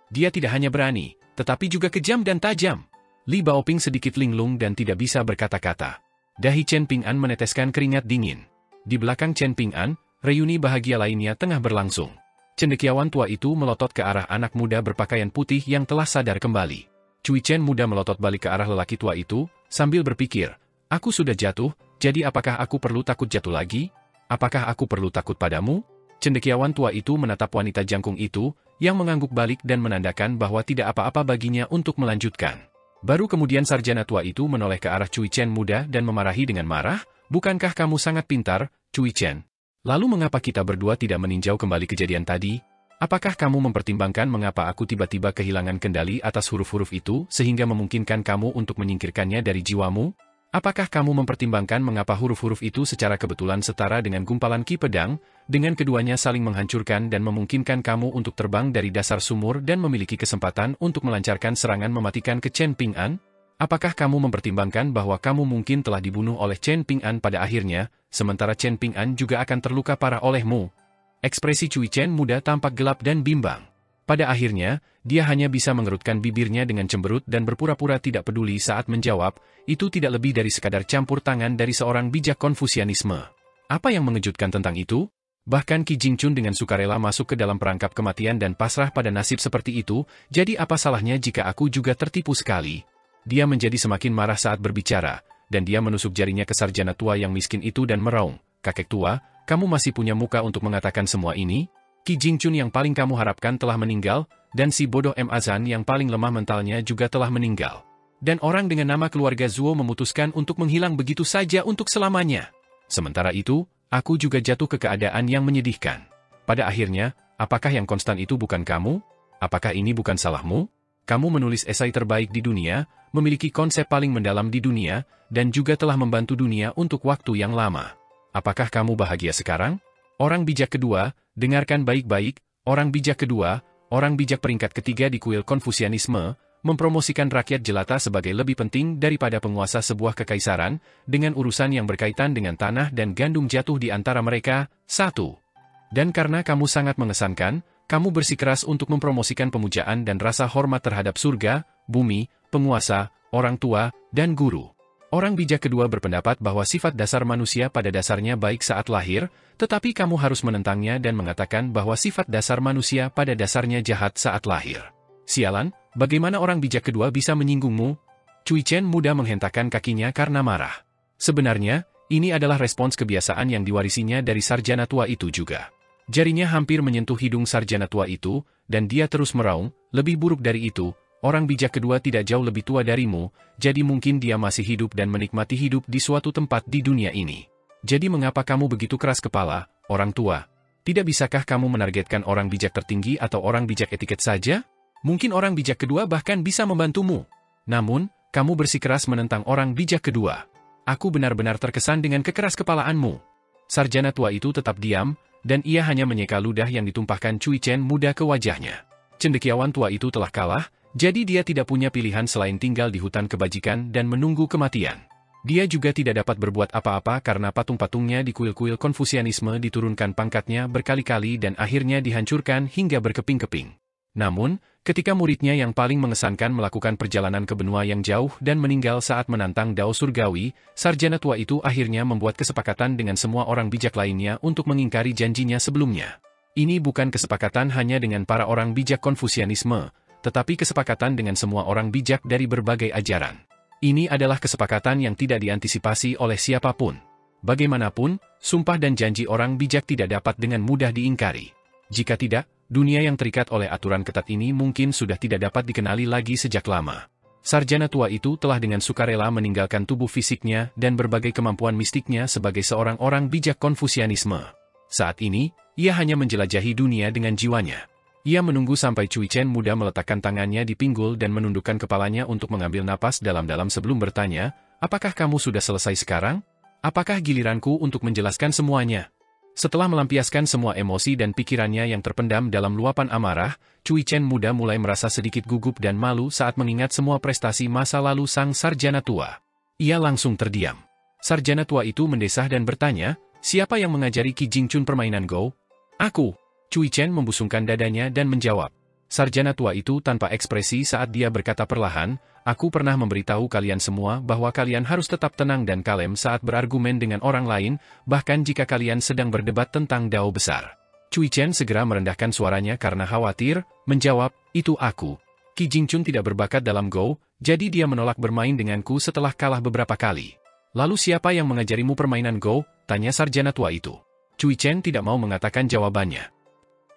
Dia tidak hanya berani, tetapi juga kejam dan tajam. Li Baoping sedikit linglung dan tidak bisa berkata-kata. Dahi Chen Ping'an meneteskan keringat dingin. Di belakang Chen Ping'an, reuni bahagia lainnya tengah berlangsung. Cendekiawan tua itu melotot ke arah anak muda berpakaian putih yang telah sadar kembali. Cui Chen muda melotot balik ke arah lelaki tua itu, sambil berpikir, "Aku sudah jatuh, jadi apakah aku perlu takut jatuh lagi? Apakah aku perlu takut padamu?" Cendekiawan tua itu menatap wanita jangkung itu, yang mengangguk balik dan menandakan bahwa tidak apa-apa baginya untuk melanjutkan. Baru kemudian sarjana tua itu menoleh ke arah Cui Chen muda dan memarahi dengan marah, "Bukankah kamu sangat pintar, Cui Chen? Lalu mengapa kita berdua tidak meninjau kembali kejadian tadi? Apakah kamu mempertimbangkan mengapa aku tiba-tiba kehilangan kendali atas huruf-huruf itu sehingga memungkinkan kamu untuk menyingkirkannya dari jiwamu? Apakah kamu mempertimbangkan mengapa huruf-huruf itu secara kebetulan setara dengan gumpalan ki pedang, dengan keduanya saling menghancurkan dan memungkinkan kamu untuk terbang dari dasar sumur dan memiliki kesempatan untuk melancarkan serangan mematikan ke Chen Ping'an? Apakah kamu mempertimbangkan bahwa kamu mungkin telah dibunuh oleh Chen Ping'an pada akhirnya, sementara Chen Ping'an juga akan terluka parah olehmu? Ekspresi Cui Chen muda tampak gelap dan bimbang. Pada akhirnya, dia hanya bisa mengerutkan bibirnya dengan cemberut dan berpura-pura tidak peduli saat menjawab, itu tidak lebih dari sekadar campur tangan dari seorang bijak Konfusianisme. Apa yang mengejutkan tentang itu? Bahkan Qi Jingchun dengan sukarela masuk ke dalam perangkap kematian dan pasrah pada nasib seperti itu, jadi apa salahnya jika aku juga tertipu sekali? Dia menjadi semakin marah saat berbicara, dan dia menusuk jarinya ke sarjana tua yang miskin itu dan meraung, "Kakek tua, kamu masih punya muka untuk mengatakan semua ini? Qi Jingchun yang paling kamu harapkan telah meninggal, dan si bodoh M. Azan yang paling lemah mentalnya juga telah meninggal. Dan orang dengan nama keluarga Zuo memutuskan untuk menghilang begitu saja untuk selamanya. Sementara itu, aku juga jatuh ke keadaan yang menyedihkan. Pada akhirnya, apakah yang konstan itu bukan kamu? Apakah ini bukan salahmu? Kamu menulis esai terbaik di dunia, memiliki konsep paling mendalam di dunia, dan juga telah membantu dunia untuk waktu yang lama. Apakah kamu bahagia sekarang? Orang bijak kedua, dengarkan baik-baik, orang bijak kedua, orang bijak peringkat ketiga di kuil Konfusianisme, mempromosikan rakyat jelata sebagai lebih penting daripada penguasa sebuah kekaisaran, dengan urusan yang berkaitan dengan tanah dan gandum jatuh di antara mereka, 1. Dan karena kamu sangat mengesankan, kamu bersikeras untuk mempromosikan pemujaan dan rasa hormat terhadap surga, bumi, penguasa, orang tua, dan guru. Orang bijak kedua berpendapat bahwa sifat dasar manusia pada dasarnya baik saat lahir, tetapi kamu harus menentangnya dan mengatakan bahwa sifat dasar manusia pada dasarnya jahat saat lahir. Sialan, bagaimana orang bijak kedua bisa menyinggungmu? Cui Chen muda menghentakkan kakinya karena marah. Sebenarnya, ini adalah respons kebiasaan yang diwarisinya dari sarjana tua itu juga. Jarinya hampir menyentuh hidung sarjana tua itu, dan dia terus meraung, "Lebih buruk dari itu, orang bijak kedua tidak jauh lebih tua darimu, jadi mungkin dia masih hidup dan menikmati hidup di suatu tempat di dunia ini. Jadi mengapa kamu begitu keras kepala, orang tua? Tidak bisakah kamu menargetkan orang bijak tertinggi atau orang bijak etiket saja? Mungkin orang bijak kedua bahkan bisa membantumu. Namun, kamu bersikeras menentang orang bijak kedua. Aku benar-benar terkesan dengan kekeras kepalaanmu." Sarjana tua itu tetap diam, dan ia hanya menyeka ludah yang ditumpahkan Cui Chen muda ke wajahnya. Cendekiawan tua itu telah kalah, jadi dia tidak punya pilihan selain tinggal di hutan kebajikan dan menunggu kematian. Dia juga tidak dapat berbuat apa-apa karena patung-patungnya di kuil-kuil Konfusianisme diturunkan pangkatnya berkali-kali dan akhirnya dihancurkan hingga berkeping-keping. Namun, ketika muridnya yang paling mengesankan melakukan perjalanan ke benua yang jauh dan meninggal saat menantang Dao Surgawi, sarjana tua itu akhirnya membuat kesepakatan dengan semua orang bijak lainnya untuk mengingkari janjinya sebelumnya. Ini bukan kesepakatan hanya dengan para orang bijak Konfusianisme, tetapi kesepakatan dengan semua orang bijak dari berbagai ajaran. Ini adalah kesepakatan yang tidak diantisipasi oleh siapapun. Bagaimanapun, sumpah dan janji orang bijak tidak dapat dengan mudah diingkari. Jika tidak, dunia yang terikat oleh aturan ketat ini mungkin sudah tidak dapat dikenali lagi sejak lama. Sarjana tua itu telah dengan sukarela meninggalkan tubuh fisiknya dan berbagai kemampuan mistiknya sebagai seorang orang bijak Konfusianisme. Saat ini, ia hanya menjelajahi dunia dengan jiwanya. Ia menunggu sampai Cui Chen muda meletakkan tangannya di pinggul dan menundukkan kepalanya untuk mengambil napas dalam-dalam sebelum bertanya, "Apakah kamu sudah selesai sekarang? Apakah giliranku untuk menjelaskan semuanya?" Setelah melampiaskan semua emosi dan pikirannya yang terpendam dalam luapan amarah, Cui Chen muda mulai merasa sedikit gugup dan malu saat mengingat semua prestasi masa lalu sang sarjana tua. Ia langsung terdiam. Sarjana tua itu mendesah dan bertanya, "Siapa yang mengajari Qi Jingchun permainan Go?" "Aku." Cui Chen membusungkan dadanya dan menjawab. Sarjana tua itu tanpa ekspresi saat dia berkata perlahan, "Aku pernah memberitahu kalian semua bahwa kalian harus tetap tenang dan kalem saat berargumen dengan orang lain, bahkan jika kalian sedang berdebat tentang dao besar." Cui Chen segera merendahkan suaranya karena khawatir, menjawab, "Itu aku. Qi Jingchun tidak berbakat dalam Go, jadi dia menolak bermain denganku setelah kalah beberapa kali." "Lalu siapa yang mengajarimu permainan Go?" tanya sarjana tua itu. Cui Chen tidak mau mengatakan jawabannya.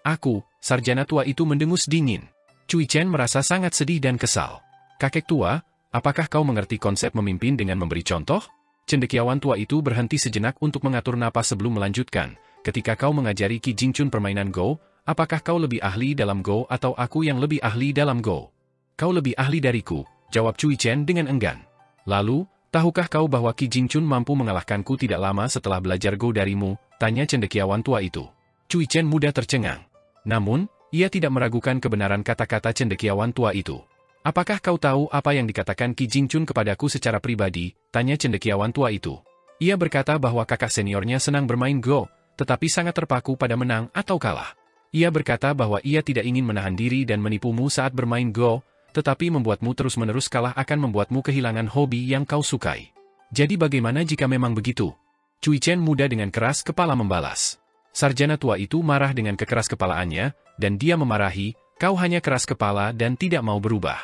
"Aku," sarjana tua itu mendengus dingin. Cui Chen merasa sangat sedih dan kesal. "Kakek tua, apakah kau mengerti konsep memimpin dengan memberi contoh?" Cendekiawan tua itu berhenti sejenak untuk mengatur napas sebelum melanjutkan. "Ketika kau mengajari Qi Jingchun permainan Go, apakah kau lebih ahli dalam Go atau aku yang lebih ahli dalam Go?" "Kau lebih ahli dariku," jawab Cui Chen dengan enggan. "Lalu, Tahukah kau bahwa Qi Jingchun mampu mengalahkanku tidak lama setelah belajar Go darimu? Tanya cendekiawan tua itu. Cui Chen muda tercengang. Namun, ia tidak meragukan kebenaran kata-kata cendekiawan tua itu. Apakah kau tahu apa yang dikatakan Qi Jingchun kepadaku secara pribadi? Tanya cendekiawan tua itu. Ia berkata bahwa kakak seniornya senang bermain Go, tetapi sangat terpaku pada menang atau kalah. Ia berkata bahwa ia tidak ingin menahan diri dan menipumu saat bermain Go, tetapi membuatmu terus-menerus kalah akan membuatmu kehilangan hobi yang kau sukai. Jadi bagaimana jika memang begitu? Cui Chen muda dengan keras kepala membalas. Sarjana tua itu marah dengan kekeras kepalaannya, dan dia memarahi, kau hanya keras kepala dan tidak mau berubah.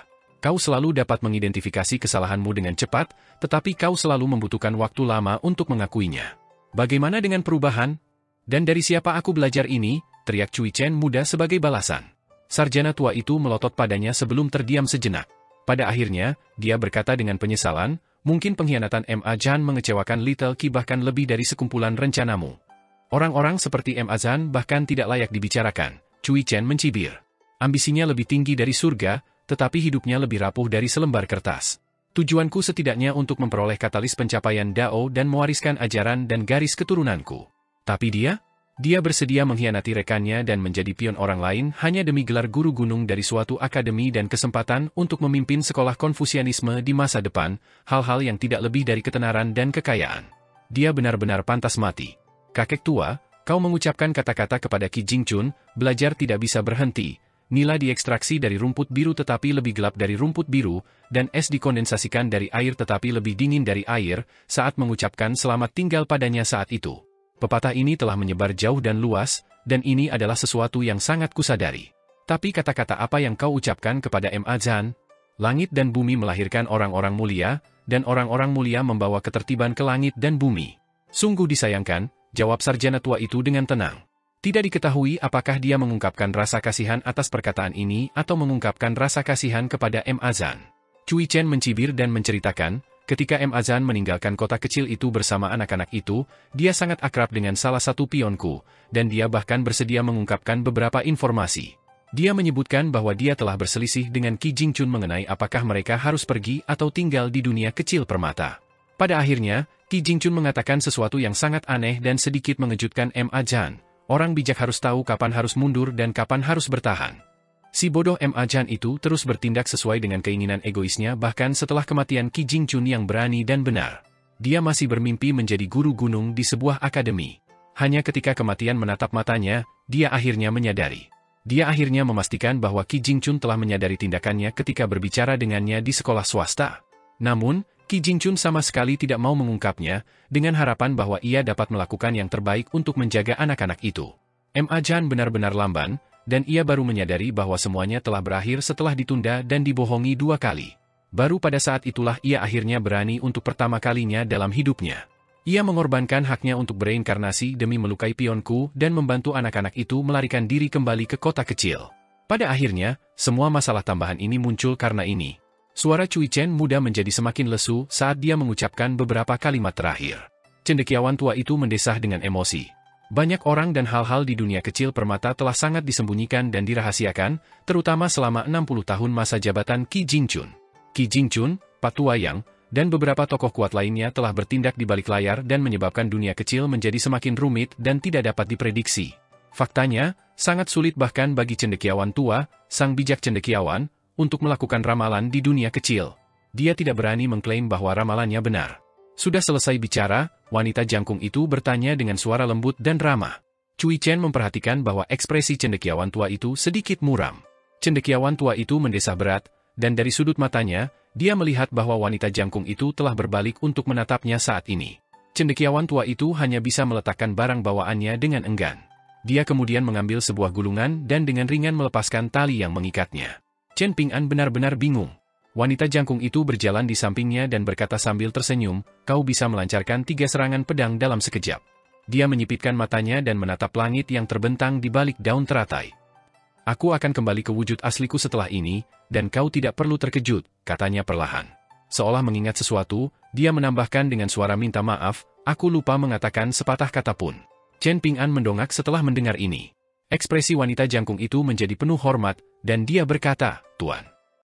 Kau selalu dapat mengidentifikasi kesalahanmu dengan cepat, tetapi kau selalu membutuhkan waktu lama untuk mengakuinya. Bagaimana dengan perubahan? Dan dari siapa aku belajar ini? Teriak Cui Chen muda sebagai balasan. Sarjana tua itu melotot padanya sebelum terdiam sejenak. Pada akhirnya, dia berkata dengan penyesalan, mungkin pengkhianatan Ma Zhan mengecewakan Little Qi bahkan lebih dari sekumpulan rencanamu. Orang-orang seperti Ma Zhan bahkan tidak layak dibicarakan, Cui Chen mencibir. Ambisinya lebih tinggi dari surga, tetapi hidupnya lebih rapuh dari selembar kertas. Tujuanku setidaknya untuk memperoleh katalis pencapaian Dao dan mewariskan ajaran dan garis keturunanku. Tapi dia bersedia mengkhianati rekannya dan menjadi pion orang lain hanya demi gelar guru gunung dari suatu akademi dan kesempatan untuk memimpin sekolah Konfusianisme di masa depan, hal-hal yang tidak lebih dari ketenaran dan kekayaan. Dia benar-benar pantas mati. Kakek tua, kau mengucapkan kata-kata kepada Qi Jingchun, belajar tidak bisa berhenti, nila diekstraksi dari rumput biru tetapi lebih gelap dari rumput biru, dan es dikondensasikan dari air tetapi lebih dingin dari air, saat mengucapkan selamat tinggal padanya saat itu. Pepatah ini telah menyebar jauh dan luas, dan ini adalah sesuatu yang sangat kusadari. Tapi kata-kata apa yang kau ucapkan kepada Ma Zhan? Langit dan bumi melahirkan orang-orang mulia, dan orang-orang mulia membawa ketertiban ke langit dan bumi. Sungguh disayangkan, jawab sarjana tua itu dengan tenang. Tidak diketahui apakah dia mengungkapkan rasa kasihan atas perkataan ini atau mengungkapkan rasa kasihan kepada Ma Zhan. Cui Chen mencibir dan menceritakan, ketika Ma Zhan meninggalkan kota kecil itu bersama anak-anak itu, dia sangat akrab dengan salah satu pionku, dan dia bahkan bersedia mengungkapkan beberapa informasi. Dia menyebutkan bahwa dia telah berselisih dengan Qi Jingchun mengenai apakah mereka harus pergi atau tinggal di dunia kecil permata. Pada akhirnya, Qi Jingchun mengatakan sesuatu yang sangat aneh dan sedikit mengejutkan Ma Zhan. Orang bijak harus tahu kapan harus mundur dan kapan harus bertahan. Si bodoh Ma Zhan itu terus bertindak sesuai dengan keinginan egoisnya bahkan setelah kematian Qi Jingchun yang berani dan benar. Dia masih bermimpi menjadi guru gunung di sebuah akademi. Hanya ketika kematian menatap matanya, dia akhirnya menyadari. Dia akhirnya memastikan bahwa Qi Jingchun telah menyadari tindakannya ketika berbicara dengannya di sekolah swasta. Namun, Qi Jingchun sama sekali tidak mau mengungkapnya, dengan harapan bahwa ia dapat melakukan yang terbaik untuk menjaga anak-anak itu. Ma Zhan benar-benar lamban, dan ia baru menyadari bahwa semuanya telah berakhir setelah ditunda dan dibohongi 2 kali. Baru pada saat itulah ia akhirnya berani untuk pertama kalinya dalam hidupnya. Ia mengorbankan haknya untuk bereinkarnasi demi melukai pionku dan membantu anak-anak itu melarikan diri kembali ke kota kecil. Pada akhirnya, semua masalah tambahan ini muncul karena ini. Suara Cui Chen muda menjadi semakin lesu saat dia mengucapkan beberapa kalimat terakhir. Cendekiawan tua itu mendesah dengan emosi. Banyak orang dan hal-hal di dunia kecil permata telah sangat disembunyikan dan dirahasiakan, terutama selama 60 tahun masa jabatan Qi Jingchun. Qi Jingchun, Pak Tuayang, dan beberapa tokoh kuat lainnya telah bertindak di balik layar dan menyebabkan dunia kecil menjadi semakin rumit dan tidak dapat diprediksi. Faktanya, sangat sulit bahkan bagi cendekiawan tua, sang bijak cendekiawan, untuk melakukan ramalan di dunia kecil. Dia tidak berani mengklaim bahwa ramalannya benar. Sudah selesai bicara, wanita jangkung itu bertanya dengan suara lembut dan ramah. Cui Chen memperhatikan bahwa ekspresi cendekiawan tua itu sedikit muram. Cendekiawan tua itu mendesah berat, dan dari sudut matanya, dia melihat bahwa wanita jangkung itu telah berbalik untuk menatapnya saat ini. Cendekiawan tua itu hanya bisa meletakkan barang bawaannya dengan enggan. Dia kemudian mengambil sebuah gulungan dan dengan ringan melepaskan tali yang mengikatnya. Chen Ping'an benar-benar bingung. Wanita jangkung itu berjalan di sampingnya dan berkata sambil tersenyum, kau bisa melancarkan 3 serangan pedang dalam sekejap. Dia menyipitkan matanya dan menatap langit yang terbentang di balik daun teratai. Aku akan kembali ke wujud asliku setelah ini, dan kau tidak perlu terkejut, katanya perlahan. Seolah mengingat sesuatu, dia menambahkan dengan suara minta maaf, aku lupa mengatakan sepatah kata pun. Chen Ping'an mendongak setelah mendengar ini. Ekspresi wanita jangkung itu menjadi penuh hormat, dan dia berkata, Tuan.